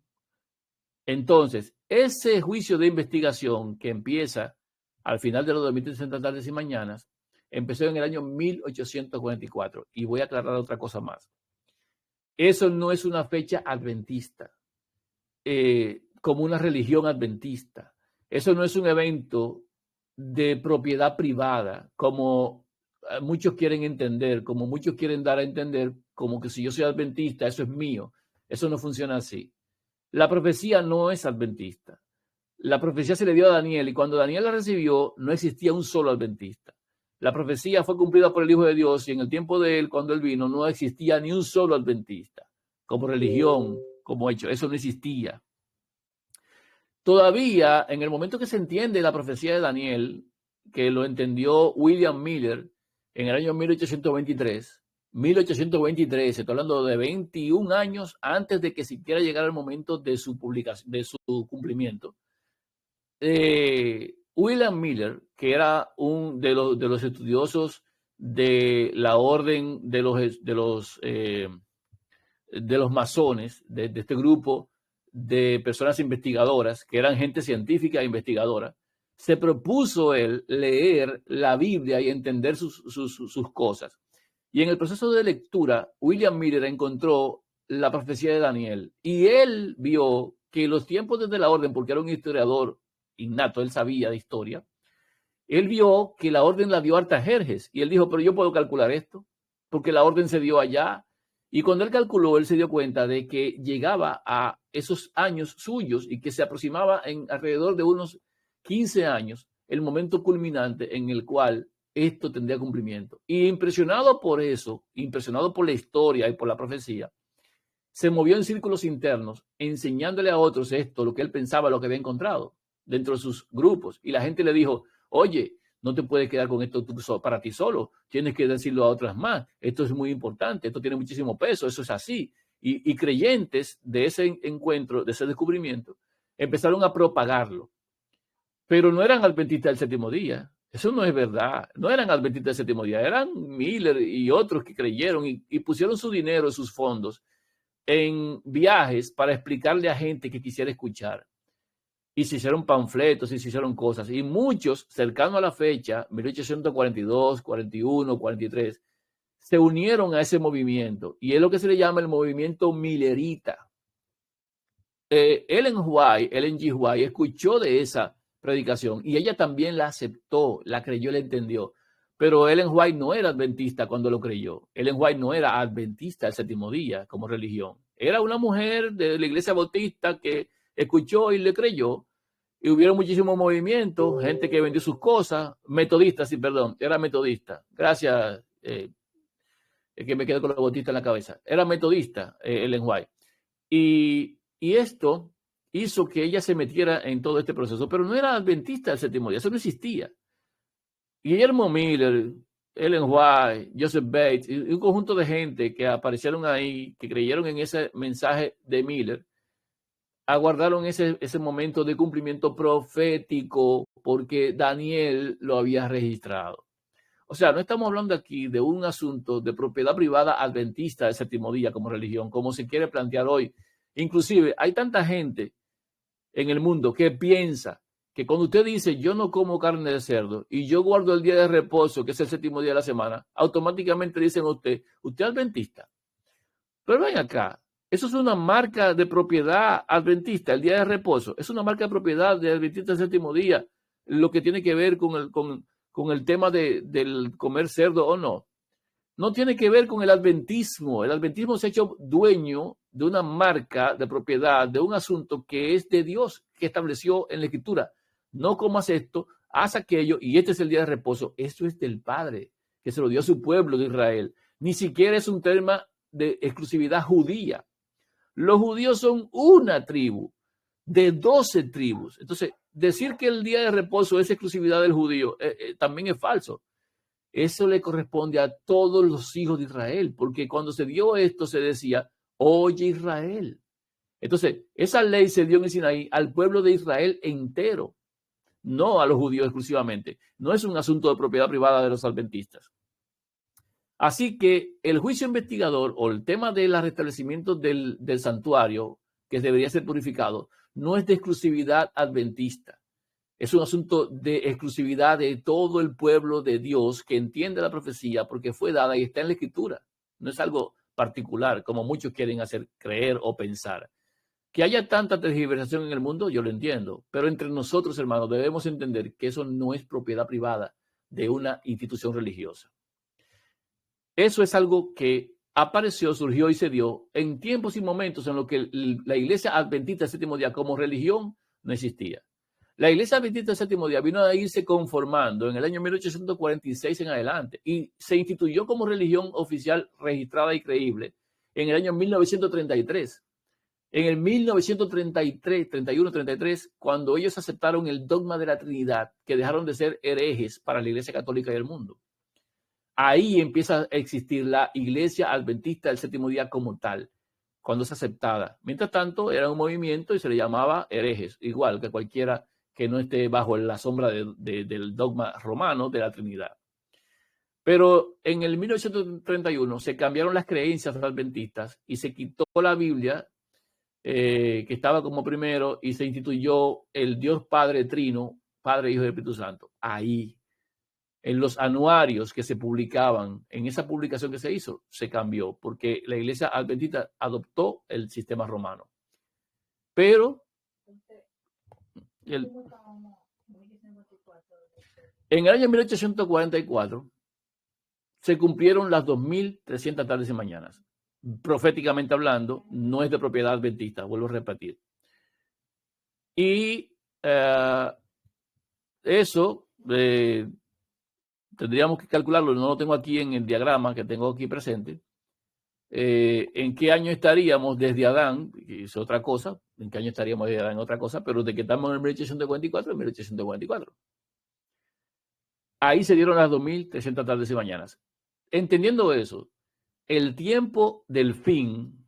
Entonces, ese juicio de investigación que empieza al final de los 2300 tardes y mañanas empezó en el año 1844. Y voy a aclarar otra cosa más. Eso no es una fecha adventista, como una religión adventista. Eso no es un evento de propiedad privada, como muchos quieren entender, como muchos quieren dar a entender, como que si yo soy adventista, eso es mío. Eso no funciona así. La profecía no es adventista. La profecía se le dio a Daniel y cuando Daniel la recibió, no existía un solo adventista. La profecía fue cumplida por el Hijo de Dios y en el tiempo de él, cuando él vino, no existía ni un solo adventista como religión, como hecho. Eso no existía. Todavía, en el momento que se entiende la profecía de Daniel, que lo entendió William Miller en el año 1823, estoy hablando de 21 años antes de que siquiera llegara el momento de su publicación, de su cumplimiento. William Miller, que era un de los estudiosos de la orden de los masones, de este grupo de personas investigadoras, que eran gente científica e investigadora, se propuso él leer la Biblia y entender sus cosas. Y en el proceso de lectura, William Miller encontró la profecía de Daniel y él vio que los tiempos desde la orden, porque era un historiador innato, él sabía de historia, él vio que la orden la dio Artajerjes y él dijo, pero yo puedo calcular esto, porque la orden se dio allá. Y cuando él calculó, él se dio cuenta de que llegaba a esos años suyos y que se aproximaba en alrededor de unos 15 años el momento culminante en el cual esto tendría cumplimiento. Y impresionado por eso, impresionado por la historia y por la profecía, se movió en círculos internos enseñándole a otros esto, lo que él pensaba, lo que había encontrado dentro de sus grupos. Y la gente le dijo, oye, no te puedes quedar con esto para ti solo, tienes que decirlo a otras más, esto es muy importante, esto tiene muchísimo peso, eso es así. Y creyentes de ese encuentro, de ese descubrimiento, empezaron a propagarlo. Pero no eran adventistas del séptimo día, eso no es verdad, no eran adventistas del séptimo día, eran Miller y otros que creyeron y pusieron su dinero, sus fondos, en viajes para explicarle a gente que quisiera escuchar. Y se hicieron panfletos y se hicieron cosas. Y muchos, cercanos a la fecha, 1842, 41, 43, se unieron a ese movimiento. Y es lo que se le llama el movimiento millerita. Ellen G. White escuchó de esa predicación y ella también la aceptó, la creyó, la entendió. Pero Ellen White no era adventista cuando lo creyó. Ellen White no era adventista del séptimo día como religión. Era una mujer de la iglesia bautista que escuchó y le creyó, y hubieron muchísimos movimientos, gente que vendió sus cosas, metodistas, sí, perdón, era metodista. Gracias, que me quedo con la bautista en la cabeza. Era metodista, Ellen White. Y esto hizo que ella se metiera en todo este proceso, pero no era adventista del séptimo día, eso no existía. Guillermo Miller, Ellen White, Joseph Bates, y un conjunto de gente que aparecieron ahí, que creyeron en ese mensaje de Miller, aguardaron ese momento de cumplimiento profético porque Daniel lo había registrado. O sea, no estamos hablando aquí de un asunto de propiedad privada adventista del séptimo día como religión, como se quiere plantear hoy. Inclusive, hay tanta gente en el mundo que piensa que cuando usted dice yo no como carne de cerdo y yo guardo el día de reposo, que es el séptimo día de la semana, automáticamente dicen a usted es adventista. Pero ven acá, eso es una marca de propiedad adventista, el día de reposo. Es una marca de propiedad de adventista del séptimo día, lo que tiene que ver con el tema del comer cerdo o no. No tiene que ver con el adventismo. El adventismo se ha hecho dueño de una marca de propiedad, de un asunto que es de Dios, que estableció en la Escritura. No comas esto, haz aquello, y este es el día de reposo. Esto es del Padre, que se lo dio a su pueblo de Israel. Ni siquiera es un tema de exclusividad judía. Los judíos son una tribu de 12 tribus. Entonces, decir que el día de reposo es exclusividad del judío también es falso. Eso le corresponde a todos los hijos de Israel, porque cuando se dio esto se decía, oye Israel. Entonces, esa ley se dio en el Sinaí al pueblo de Israel entero, no a los judíos exclusivamente. No es un asunto de propiedad privada de los adventistas. Así que el juicio investigador o el tema del restablecimiento del santuario, que debería ser purificado, no es de exclusividad adventista. Es un asunto de exclusividad de todo el pueblo de Dios que entiende la profecía porque fue dada y está en la Escritura. No es algo particular como muchos quieren hacer creer o pensar. Que haya tanta tergiversación en el mundo, yo lo entiendo. Pero entre nosotros, hermanos, debemos entender que eso no es propiedad privada de una institución religiosa. Eso es algo que apareció, surgió y se dio en tiempos y momentos en los que la iglesia adventista del séptimo día como religión no existía. La iglesia adventista del séptimo día vino a irse conformando en el año 1846 en adelante y se instituyó como religión oficial registrada y creíble en el año 1933. En el 1933, 31, 33, cuando ellos aceptaron el dogma de la Trinidad, que dejaron de ser herejes para la Iglesia Católica y el mundo. Ahí empieza a existir la Iglesia Adventista del Séptimo Día como tal, cuando es aceptada. Mientras tanto, era un movimiento y se le llamaba herejes, igual que cualquiera que no esté bajo la sombra del dogma romano de la Trinidad. Pero en el 1931 se cambiaron las creencias adventistas y se quitó la Biblia, que estaba como primero, y se instituyó el Dios Padre Trino, Padre, Hijo y Espíritu Santo. Ahí, en los anuarios que se publicaban, en esa publicación que se hizo, se cambió, porque la iglesia adventista adoptó el sistema romano. Pero en el año 1844 se cumplieron las 2300 tardes y mañanas. Proféticamente hablando, no es de propiedad adventista, vuelvo a repetir. Y eso tendríamos que calcularlo, no lo tengo aquí en el diagrama que tengo aquí presente. ¿En qué año estaríamos desde Adán? Es otra cosa. ¿En qué año estaríamos desde Adán? Otra cosa, pero de que estamos en el 1844, en 1844. Ahí se dieron las 2300 tardes y mañanas. Entendiendo eso, el tiempo del fin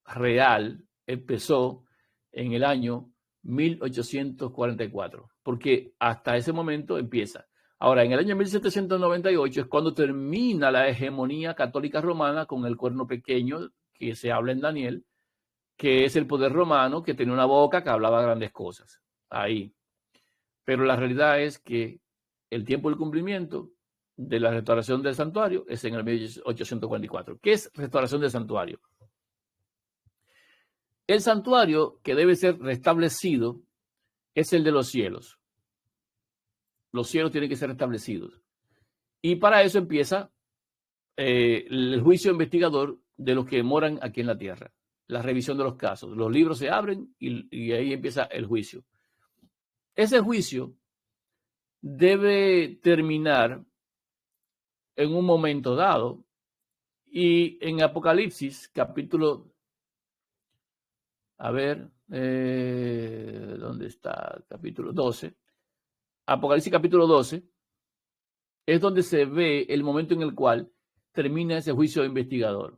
real empezó en el año 1844, porque hasta ese momento empieza. Ahora, en el año 1798 es cuando termina la hegemonía católica romana con el cuerno pequeño que se habla en Daniel, que es el poder romano que tenía una boca que hablaba grandes cosas. Ahí. Pero la realidad es que el tiempo del cumplimiento de la restauración del santuario es en el 1844. ¿Qué es restauración del santuario? El santuario que debe ser restablecido es el de los cielos. Los cielos tienen que ser restablecidos. Y para eso empieza el juicio investigador de los que moran aquí en la tierra. La revisión de los casos. Los libros se abren y ahí empieza el juicio. Ese juicio debe terminar en un momento dado. Y en Apocalipsis, capítulo... A ver, ¿dónde está? Capítulo 12. Apocalipsis capítulo 12 es donde se ve el momento en el cual termina ese juicio investigador.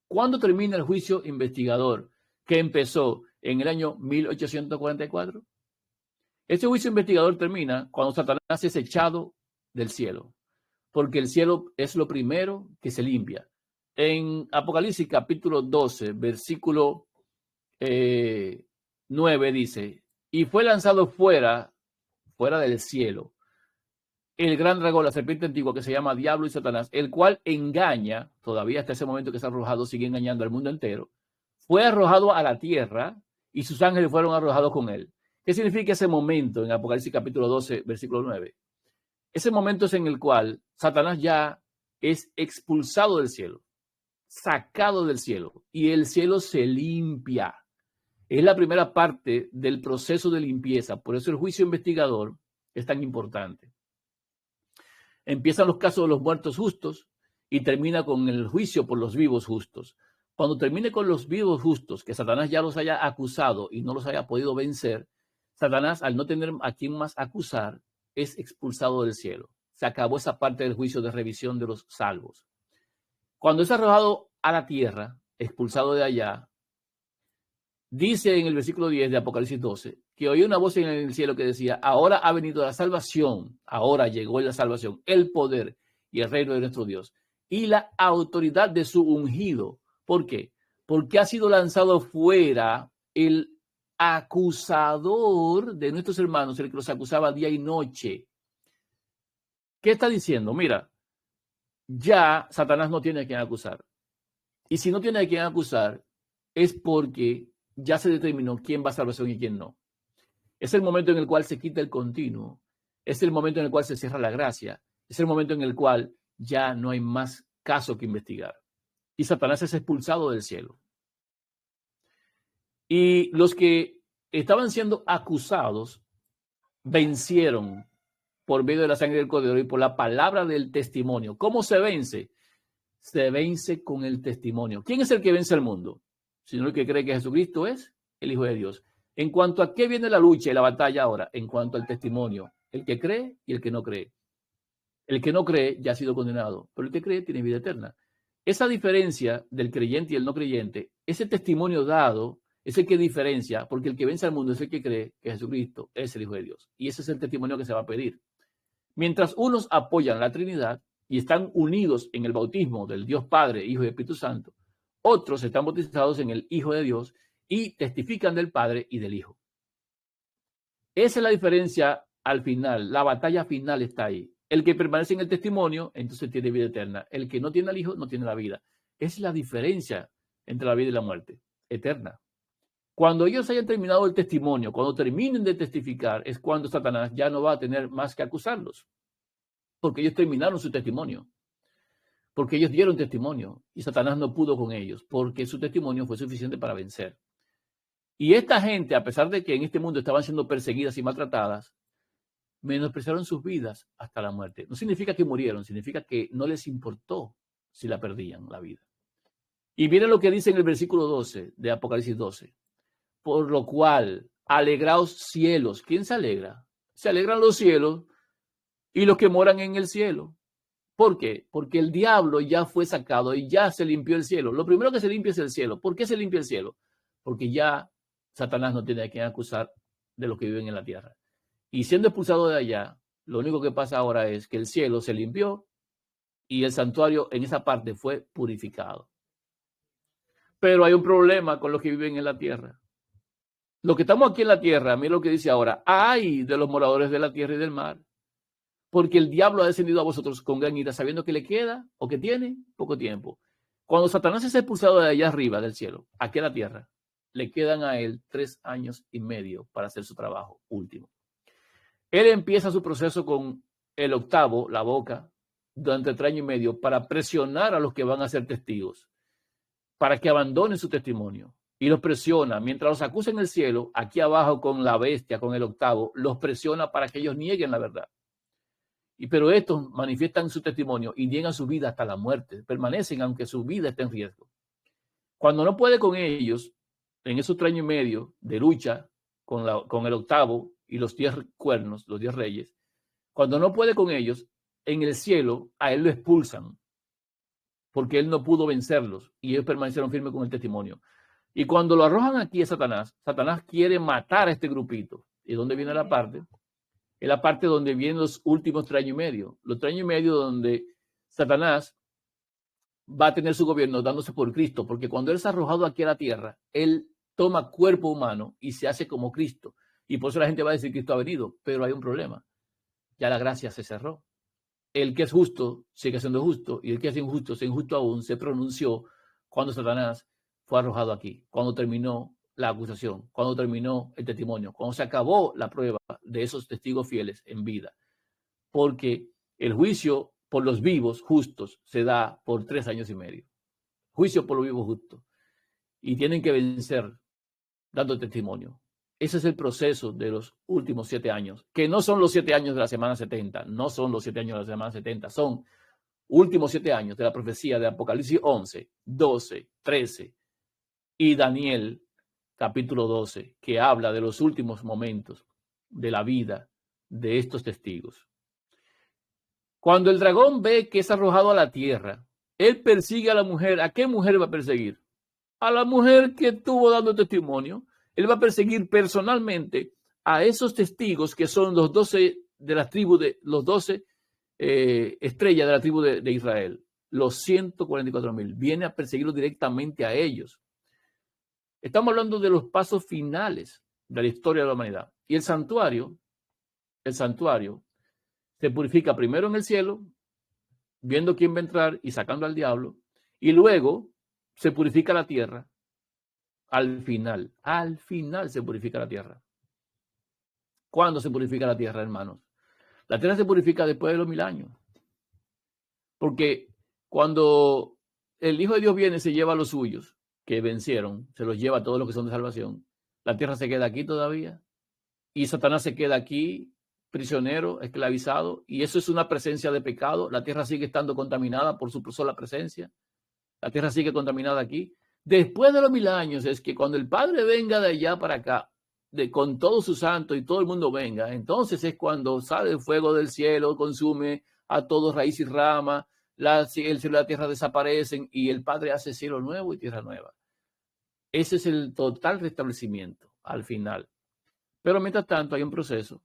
¿Cuándo termina el juicio investigador que empezó en el año 1844? Ese juicio investigador termina cuando Satanás es echado del cielo, porque el cielo es lo primero que se limpia. En Apocalipsis capítulo 12, versículo 9 dice, y fue lanzado fuera del cielo, el gran dragón, la serpiente antigua que se llama Diablo y Satanás, el cual engaña, todavía hasta ese momento que está arrojado, sigue engañando al mundo entero, fue arrojado a la tierra y sus ángeles fueron arrojados con él. ¿Qué significa ese momento en Apocalipsis capítulo 12, versículo 9? Ese momento es en el cual Satanás ya es expulsado del cielo, sacado del cielo, y el cielo se limpia. Es la primera parte del proceso de limpieza. Por eso el juicio investigador es tan importante. Empiezan los casos de los muertos justos y termina con el juicio por los vivos justos. Cuando termine con los vivos justos, que Satanás ya los haya acusado y no los haya podido vencer, Satanás, al no tener a quien más acusar, es expulsado del cielo. Se acabó esa parte del juicio de revisión de los salvos. Cuando es arrojado a la tierra, expulsado de allá, dice en el versículo 10 de Apocalipsis 12, que oí una voz en el cielo que decía, ahora ha venido la salvación, ahora llegó la salvación, el poder y el reino de nuestro Dios, y la autoridad de su ungido. ¿Por qué? Porque ha sido lanzado fuera el acusador de nuestros hermanos, el que los acusaba día y noche. ¿Qué está diciendo? Mira, ya Satanás no tiene a quien acusar. Y si no tiene a quien acusar, es porque ya se determinó quién va a salvación y quién no. Es el momento en el cual se quita el continuo. Es el momento en el cual se cierra la gracia. Es el momento en el cual ya no hay más caso que investigar. Y Satanás es expulsado del cielo. Y los que estaban siendo acusados vencieron por medio de la sangre del Cordero y por la palabra del testimonio. ¿Cómo se vence? Se vence con el testimonio. ¿Quién es el que vence al mundo? Sino el que cree que Jesucristo es el Hijo de Dios. En cuanto a qué viene la lucha y la batalla ahora, en cuanto al testimonio, el que cree y el que no cree. El que no cree ya ha sido condenado, pero el que cree tiene vida eterna. Esa diferencia del creyente y el no creyente, ese testimonio dado, es el que diferencia, porque el que vence al mundo es el que cree que Jesucristo es el Hijo de Dios. Y ese es el testimonio que se va a pedir. Mientras unos apoyan la Trinidad y están unidos en el bautismo del Dios Padre, Hijo y Espíritu Santo, otros están bautizados en el Hijo de Dios y testifican del Padre y del Hijo. Esa es la diferencia al final. La batalla final está ahí. El que permanece en el testimonio, entonces tiene vida eterna. El que no tiene al Hijo, no tiene la vida. Esa es la diferencia entre la vida y la muerte eterna. Cuando ellos hayan terminado el testimonio, cuando terminen de testificar, es cuando Satanás ya no va a tener más que acusarlos. Porque ellos terminaron su testimonio. Porque ellos dieron testimonio y Satanás no pudo con ellos, porque su testimonio fue suficiente para vencer. Y esta gente, a pesar de que en este mundo estaban siendo perseguidas y maltratadas, menospreciaron sus vidas hasta la muerte. No significa que murieron, significa que no les importó si la perdían, la vida. Y miren lo que dice en el versículo 12 de Apocalipsis 12. Por lo cual, alegraos cielos. ¿Quién se alegra? Se alegran los cielos y los que moran en el cielo. ¿Por qué? Porque el diablo ya fue sacado y ya se limpió el cielo. Lo primero que se limpia es el cielo. ¿Por qué se limpia el cielo? Porque ya Satanás no tiene a quien acusar de los que viven en la tierra. Y siendo expulsado de allá, lo único que pasa ahora es que el cielo se limpió y el santuario en esa parte fue purificado. Pero hay un problema con los que viven en la tierra. Los que estamos aquí en la tierra, mira lo que dice ahora, ay de los moradores de la tierra y del mar. Porque el diablo ha descendido a vosotros con gran ira, sabiendo que le queda o que tiene poco tiempo. Cuando Satanás es expulsado de allá arriba del cielo, aquí a la tierra, le quedan a él 3 años y medio para hacer su trabajo último. Él empieza su proceso con el octavo, la boca, durante 3 años y medio, para presionar a los que van a ser testigos, para que abandonen su testimonio. Y los presiona, mientras los acusa en el cielo, aquí abajo con la bestia, con el octavo, los presiona para que ellos nieguen la verdad. Pero estos manifiestan su testimonio y niegan su vida hasta la muerte. Permanecen aunque su vida esté en riesgo. Cuando no puede con ellos, en esos 3 años y medio de lucha con el octavo y los 10 cuernos, los 10 reyes, cuando no puede con ellos, en el cielo a él lo expulsan. Porque él no pudo vencerlos y ellos permanecieron firmes con el testimonio. Y cuando lo arrojan aquí a Satanás, Satanás quiere matar a este grupito. ¿Y dónde viene la parte? Es la parte donde vienen los últimos 3 años y medio. Los 3 años y medio donde Satanás va a tener su gobierno dándose por Cristo. Porque cuando él es arrojado aquí a la tierra, él toma cuerpo humano y se hace como Cristo. Y por eso la gente va a decir que Cristo ha venido. Pero hay un problema. Ya la gracia se cerró. El que es justo sigue siendo justo. Y el que es injusto, es injusto aún, se pronunció cuando Satanás fue arrojado aquí. Cuando terminó la acusación, cuando terminó el testimonio, cuando se acabó la prueba de esos testigos fieles en vida. Porque el juicio por los vivos justos se da por 3 años y medio. Juicio por los vivos justos. Y tienen que vencer dando testimonio. Ese es el proceso de los últimos 7 años, que no son los 7 años de la semana 70, no son los 7 años de la semana 70, son últimos 7 años de la profecía de Apocalipsis 11, 12, 13 y Daniel capítulo 12, que habla de los últimos momentos de la vida de estos testigos. Cuando el dragón ve que es arrojado a la tierra, él persigue a la mujer. ¿A qué mujer va a perseguir? A la mujer que estuvo dando testimonio. Él va a perseguir personalmente a esos testigos que son los 12 de la tribu de los 12 estrellas de la tribu de Israel, los 144,000. Viene a perseguirlos directamente a ellos. Estamos hablando de los pasos finales de la historia de la humanidad. Y el santuario se purifica primero en el cielo, viendo quién va a entrar y sacando al diablo, y luego se purifica la tierra. Al final se purifica la tierra. ¿Cuándo se purifica la tierra, hermanos? La tierra se purifica después de los 1000 años. Porque cuando el Hijo de Dios viene, se lleva a los suyos que vencieron, se los lleva a todos los que son de salvación. La tierra se queda aquí todavía. Y Satanás se queda aquí, prisionero, esclavizado. Y eso es una presencia de pecado. La tierra sigue estando contaminada por su sola presencia. La tierra sigue contaminada aquí. Después de los 1000 años es que cuando el Padre venga de allá para acá, con todos sus santos y todo el mundo venga, entonces es cuando sale el fuego del cielo, consume a todos raíz y rama, el cielo y la tierra desaparecen y el Padre hace cielo nuevo y tierra nueva. Ese es el total restablecimiento al final. Pero mientras tanto hay un proceso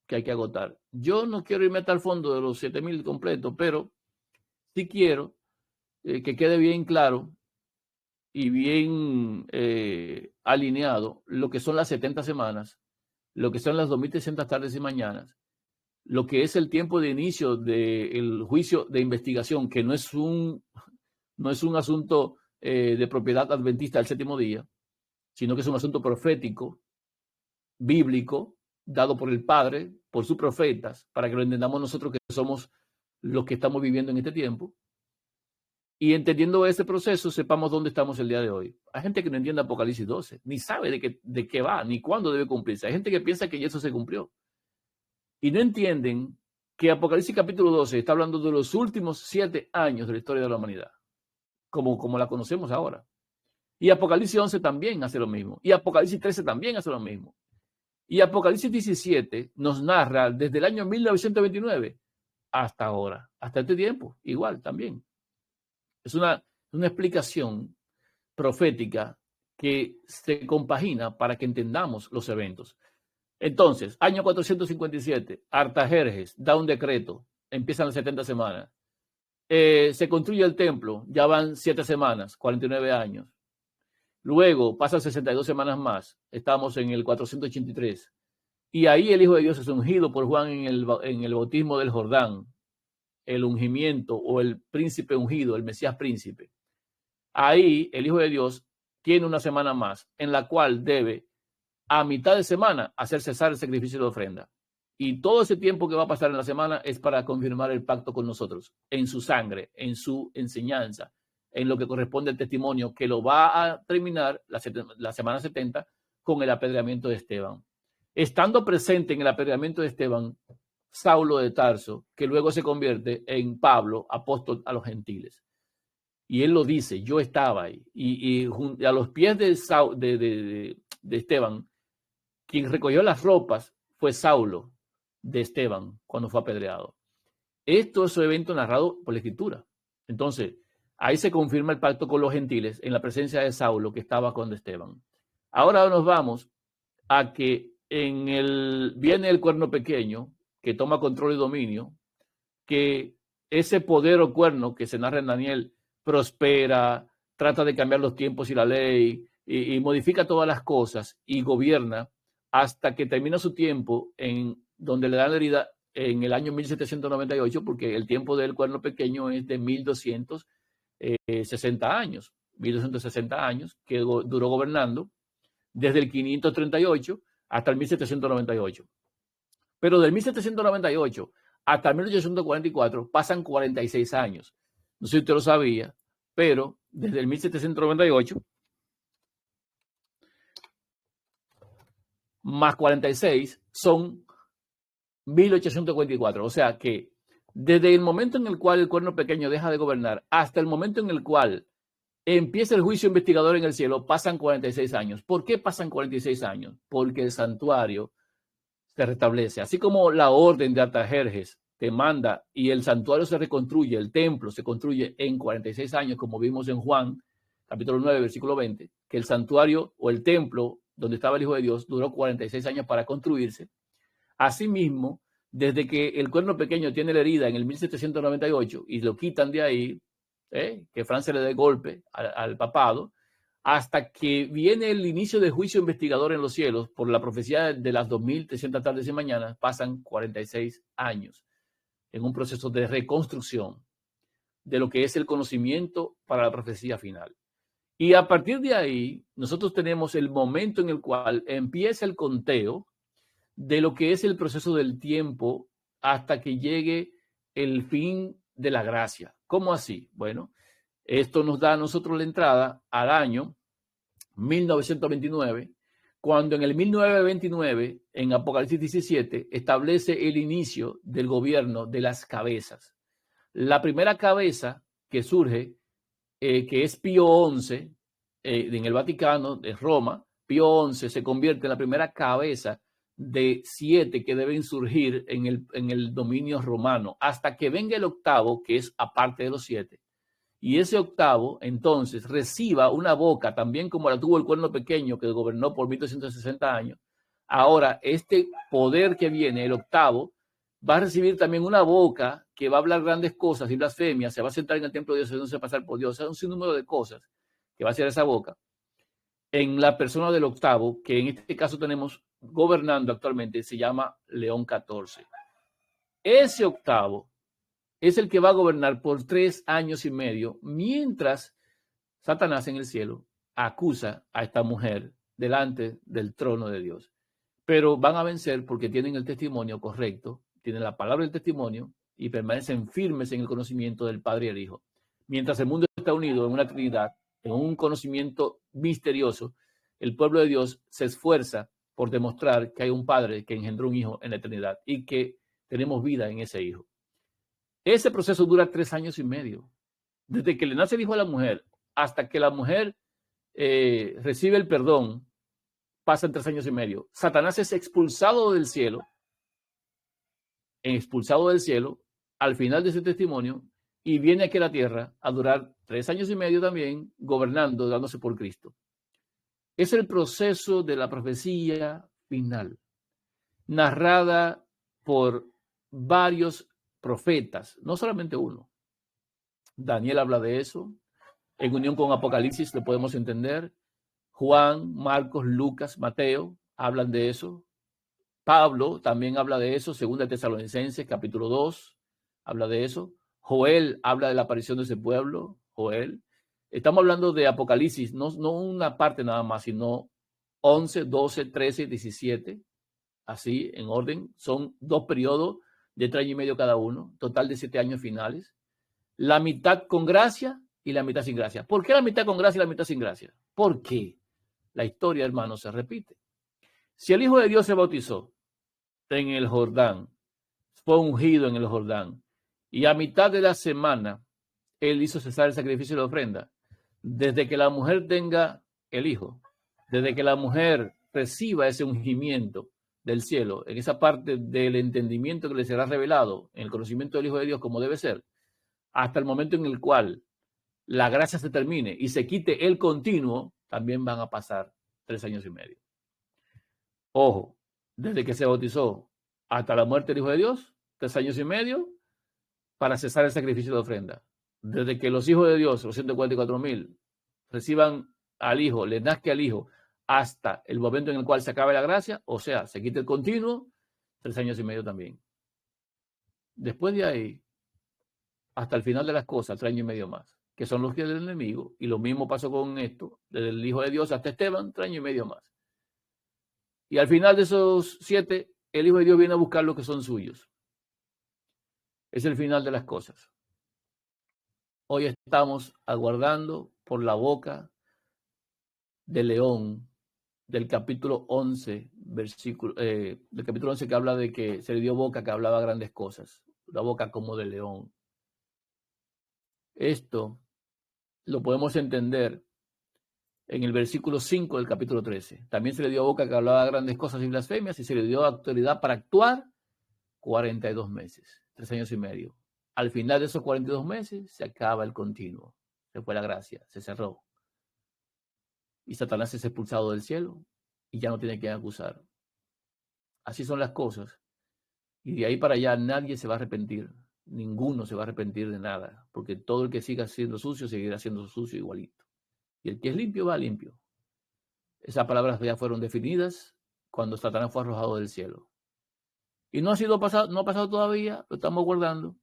que hay que agotar. Yo no quiero irme hasta el fondo de los 7000 completos, pero sí quiero que quede bien claro y bien alineado lo que son las 70 semanas, lo que son las 2300 tardes y mañanas, lo que es el tiempo de inicio del juicio de investigación, que no es un asunto de propiedad adventista del séptimo día, sino que es un asunto profético, bíblico, dado por el Padre, por sus profetas, para que lo entendamos nosotros que somos los que estamos viviendo en este tiempo. Y entendiendo ese proceso, sepamos dónde estamos el día de hoy. Hay gente que no entiende Apocalipsis 12, ni sabe de qué va, ni cuándo debe cumplirse. Hay gente que piensa que ya eso se cumplió. Y no entienden que Apocalipsis capítulo 12 está hablando de los últimos 7 años de la historia de la humanidad, como la conocemos ahora. Y Apocalipsis 11 también hace lo mismo. Y Apocalipsis 13 también hace lo mismo. Y Apocalipsis 17 nos narra desde el año 1929 hasta ahora, hasta este tiempo, igual también. Es una explicación profética que se compagina para que entendamos los eventos. Entonces, año 457, Artajerjes da un decreto, empiezan las 70 semanas. Se construye el templo, ya van 7 semanas, 49 años. Luego pasan 62 semanas más, estamos en el 483. Y ahí el Hijo de Dios es ungido por Juan en el bautismo del Jordán. El ungimiento o el príncipe ungido, el Mesías príncipe. Ahí el Hijo de Dios tiene una semana más en la cual debe a mitad de semana hacer cesar el sacrificio de ofrenda. Y todo ese tiempo que va a pasar en la semana es para confirmar el pacto con nosotros, en su sangre, en su enseñanza, en lo que corresponde al testimonio, que lo va a terminar la semana 70 con el apedreamiento de Esteban. Estando presente en el apedreamiento de Esteban, Saulo de Tarso, que luego se convierte en Pablo, apóstol a los gentiles. Y él lo dice, yo estaba ahí. Y a los pies de Esteban, quien recogió las ropas fue Saulo de Esteban cuando fue apedreado. Esto es un evento narrado por la Escritura. Entonces, ahí se confirma el pacto con los gentiles en la presencia de Saulo que estaba con Esteban. Ahora nos vamos a que viene el cuerno pequeño, que toma control y dominio, que ese poder o cuerno que se narra en Daniel prospera, trata de cambiar los tiempos y la ley, y modifica todas las cosas y gobierna hasta que termina su tiempo en donde le dan la herida en el año 1798, porque el tiempo del cuerno pequeño es de 1260 años, 1260 años que duró gobernando desde el 538 hasta el 1798. Pero del 1798 hasta el 1844 pasan 46 años. No sé si usted lo sabía, pero desde el 1798 más 46 son 1844. O sea que desde el momento en el cual el cuerno pequeño deja de gobernar hasta el momento en el cual empieza el juicio investigador en el cielo, pasan 46 años. ¿Por qué pasan 46 años? Porque el santuario te restablece. Así como la orden de Artajerjes te manda y el santuario se reconstruye, el templo se construye en 46 años, como vimos en Juan, capítulo 9, versículo 20, que el santuario o el templo donde estaba el Hijo de Dios duró 46 años para construirse. Asimismo, desde que el cuerno pequeño tiene la herida en el 1798 y lo quitan de ahí, que Francia le dé golpe al papado, hasta que viene el inicio del juicio investigador en los cielos por la profecía de las 2300 tardes y mañanas, pasan 46 años en un proceso de reconstrucción de lo que es el conocimiento para la profecía final. Y a partir de ahí, nosotros tenemos el momento en el cual empieza el conteo de lo que es el proceso del tiempo hasta que llegue el fin de la gracia. ¿Cómo así? Bueno, esto nos da a nosotros la entrada al año 1929, cuando en el 1929, en Apocalipsis 17, establece el inicio del gobierno de las cabezas. La primera cabeza que surge, que es Pío XI, en el Vaticano, de Roma, Pío XI se convierte en la primera cabeza de 7 que deben surgir en el dominio romano, hasta que venga el octavo, que es aparte de los 7. Y ese octavo, entonces, reciba una boca, también como la tuvo el cuerno pequeño, que gobernó por 1260 años. Ahora, este poder que viene, el octavo, va a recibir también una boca que va a hablar grandes cosas y blasfemias, se va a sentar en el templo de Dios, haciéndose pasar por Dios, o sea, un sinnúmero de cosas que va a hacer esa boca, en la persona del octavo, que en este caso tenemos gobernando actualmente, se llama León XIV. Ese octavo es el que va a gobernar por 3 años y medio, mientras Satanás en el cielo acusa a esta mujer delante del trono de Dios. Pero van a vencer porque tienen el testimonio correcto, tienen la palabra del testimonio y permanecen firmes en el conocimiento del Padre y el Hijo. Mientras el mundo está unido en una Trinidad, en un conocimiento misterioso, el pueblo de Dios se esfuerza por demostrar que hay un Padre que engendró un Hijo en la eternidad y que tenemos vida en ese Hijo. Ese proceso dura 3 años y medio. Desde que le nace el hijo a la mujer hasta que la mujer recibe el perdón, pasan 3 años y medio. Satanás es expulsado del cielo al final de ese testimonio y viene aquí a la tierra a durar 3 años y medio también, gobernando, dándose por Cristo. Es el proceso de la profecía final, narrada por varios profetas, no solamente uno. Daniel habla de eso, en unión con Apocalipsis lo podemos entender. Juan, Marcos, Lucas, Mateo hablan de eso. Pablo también habla de eso, segunda Tesalonicenses, capítulo 2, habla de eso. Joel habla de la aparición de ese pueblo, Joel. Estamos hablando de Apocalipsis, no una parte nada más, sino 11, 12, 13, 17, así en orden. Son 2 periodos de 3 años y medio cada uno, total de 7 años finales. La mitad con gracia y la mitad sin gracia. ¿Por qué la mitad con gracia y la mitad sin gracia? Porque la historia, hermano, se repite. Si el Hijo de Dios se bautizó en el Jordán, fue ungido en el Jordán, y a mitad de la semana él hizo cesar el sacrificio de la ofrenda, desde que la mujer tenga el Hijo, desde que la mujer reciba ese ungimiento del cielo, en esa parte del entendimiento que le será revelado, en el conocimiento del Hijo de Dios como debe ser, hasta el momento en el cual la gracia se termine y se quite el continuo, también van a pasar 3 años y medio. Ojo, desde que se bautizó hasta la muerte del Hijo de Dios, 3 años y medio para cesar el sacrificio de ofrenda. Desde que los hijos de Dios, los 144,000, reciban al Hijo, le nazca al Hijo, hasta el momento en el cual se acabe la gracia, o sea, se quite el continuo, 3 años y medio también. Después de ahí, hasta el final de las cosas, 3 años y medio más, que son los que del enemigo, y lo mismo pasó con esto, desde el Hijo de Dios hasta Esteban, 3 años y medio más. Y al final de esos 7, el Hijo de Dios viene a buscar lo que son suyos. Es el final de las cosas. Hoy estamos aguardando por la boca del león del capítulo 11, del capítulo 11 que habla de que se le dio boca que hablaba grandes cosas, la boca como de león. Esto lo podemos entender en el versículo 5 del capítulo 13. También se le dio boca que hablaba grandes cosas y blasfemias y se le dio autoridad para actuar 42 meses, 3 años y medio. Al final de esos 42 meses se acaba el continuo. Se fue la gracia, se cerró. Y Satanás es expulsado del cielo y ya no tiene que acusar. Así son las cosas. Y de ahí para allá nadie se va a arrepentir. Ninguno se va a arrepentir de nada. Porque todo el que siga siendo sucio seguirá siendo sucio igualito. Y el que es limpio va limpio. Esas palabras ya fueron definidas cuando Satanás fue arrojado del cielo. Y no ha pasado todavía, lo estamos guardando.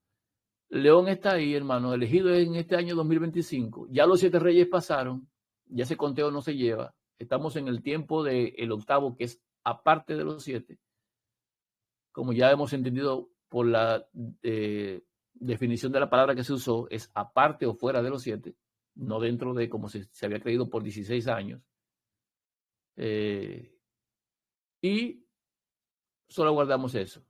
León está ahí, hermano, elegido en este año 2025. Ya los 7 reyes pasaron, ya ese conteo no se lleva. Estamos en el tiempo del octavo, que es aparte de los 7. Como ya hemos entendido por la definición de la palabra que se usó, es aparte o fuera de los 7, no dentro de como se había creído por 16 años. Y solo guardamos eso.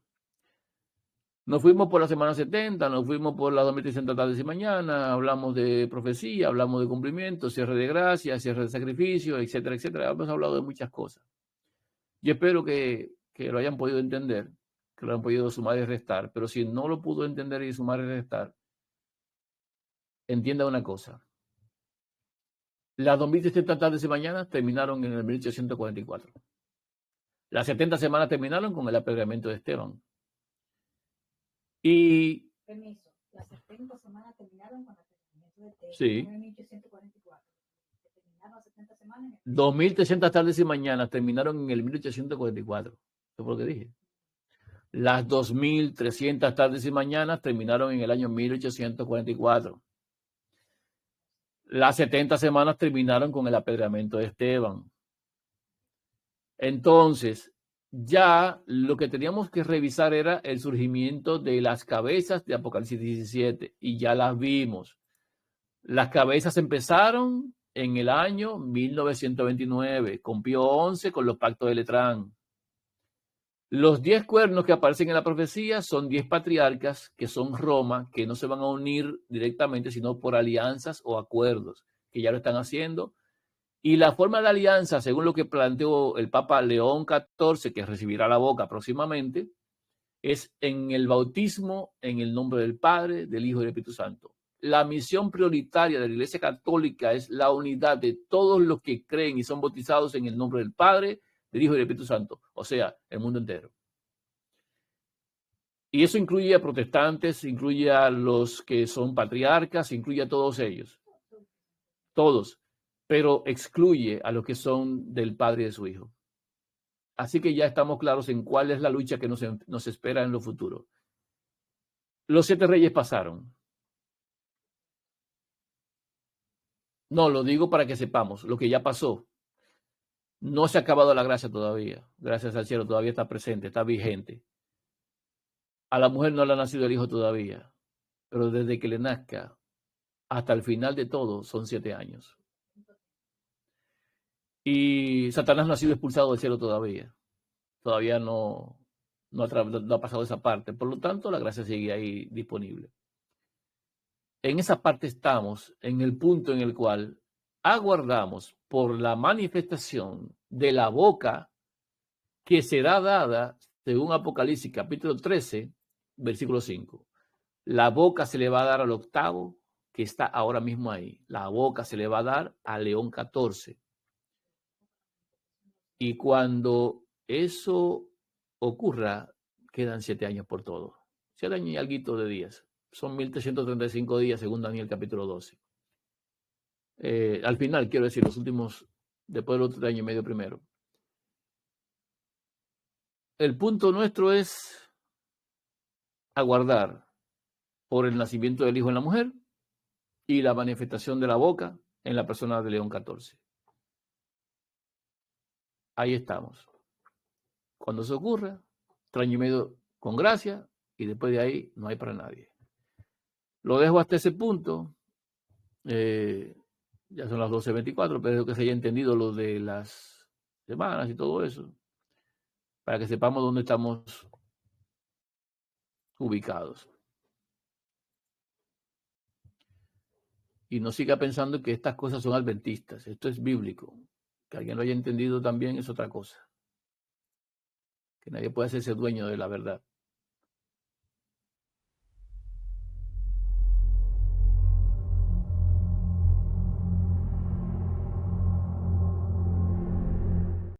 Nos fuimos por la semana 70, nos fuimos por las 2300 tardes y mañana, hablamos de profecía, hablamos de cumplimiento, cierre de gracia, cierre de sacrificio, etcétera, etcétera. Hemos hablado de muchas cosas. Yo espero que lo hayan podido entender, que lo hayan podido sumar y restar, pero si no lo pudo entender y sumar y restar, entienda una cosa. Las 2300 tardes y mañanas terminaron en el 1844. Las 70 semanas terminaron con el apedreamiento de Esteban. Y... Permiso, las 70 semanas terminaron con el apedreamiento de Esteban. Sí. En 1844. Terminaron 70 semanas. 2300 tardes y mañanas terminaron en el 1844. Eso fue lo que dije. Las 2300 tardes y mañanas terminaron en el año 1844. Las 70 semanas terminaron con el apedreamiento de Esteban. Entonces, ya lo que teníamos que revisar era el surgimiento de las cabezas de Apocalipsis 17 y ya las vimos. Las cabezas empezaron en el año 1929 con Pío XI con los pactos de Letrán. Los 10 cuernos que aparecen en la profecía son 10 patriarcas que son Roma, que no se van a unir directamente, sino por alianzas o acuerdos, que ya lo están haciendo. Y la forma de alianza, según lo que planteó el Papa León XIV, que recibirá la boca próximamente, es en el bautismo en el nombre del Padre, del Hijo y del Espíritu Santo. La misión prioritaria de la Iglesia Católica es la unidad de todos los que creen y son bautizados en el nombre del Padre, del Hijo y del Espíritu Santo, o sea, el mundo entero. Y eso incluye a protestantes, incluye a los que son patriarcas, incluye a todos ellos. Todos. Pero excluye a los que son del Padre y de su Hijo. Así que ya estamos claros en cuál es la lucha que nos espera en lo futuro. Los 7 reyes pasaron. No, lo digo para que sepamos lo que ya pasó. No se ha acabado la gracia todavía. Gracias al cielo todavía está presente, está vigente. A la mujer no le ha nacido el hijo todavía, pero desde que le nazca hasta el final de todo son 7 años. Y Satanás no ha sido expulsado del cielo todavía. Todavía no ha pasado esa parte. Por lo tanto, la gracia sigue ahí disponible. En esa parte estamos, en el punto en el cual aguardamos por la manifestación de la boca que será dada, según Apocalipsis capítulo 13, versículo 5. La boca se le va a dar al octavo, que está ahora mismo ahí. La boca se le va a dar a León XIV. Y cuando eso ocurra, quedan 7 años por todo. 7 años y alguito de días. Son 1335 días, según Daniel capítulo 12. Al final, quiero decir, los últimos, después del otro año y medio primero. El punto nuestro es aguardar por el nacimiento del Hijo en la mujer y la manifestación de la boca en la persona de León XIV. Ahí estamos. Cuando eso ocurra, 3 años y medio con gracia y después de ahí no hay para nadie. Lo dejo hasta ese punto. Ya son las 12:24, pero que se haya entendido lo de las semanas y todo eso, para que sepamos dónde estamos ubicados. y no siga pensando que estas cosas son adventistas. Esto es bíblico. Que alguien lo haya entendido también es otra cosa. Que nadie puede hacerse dueño de la verdad.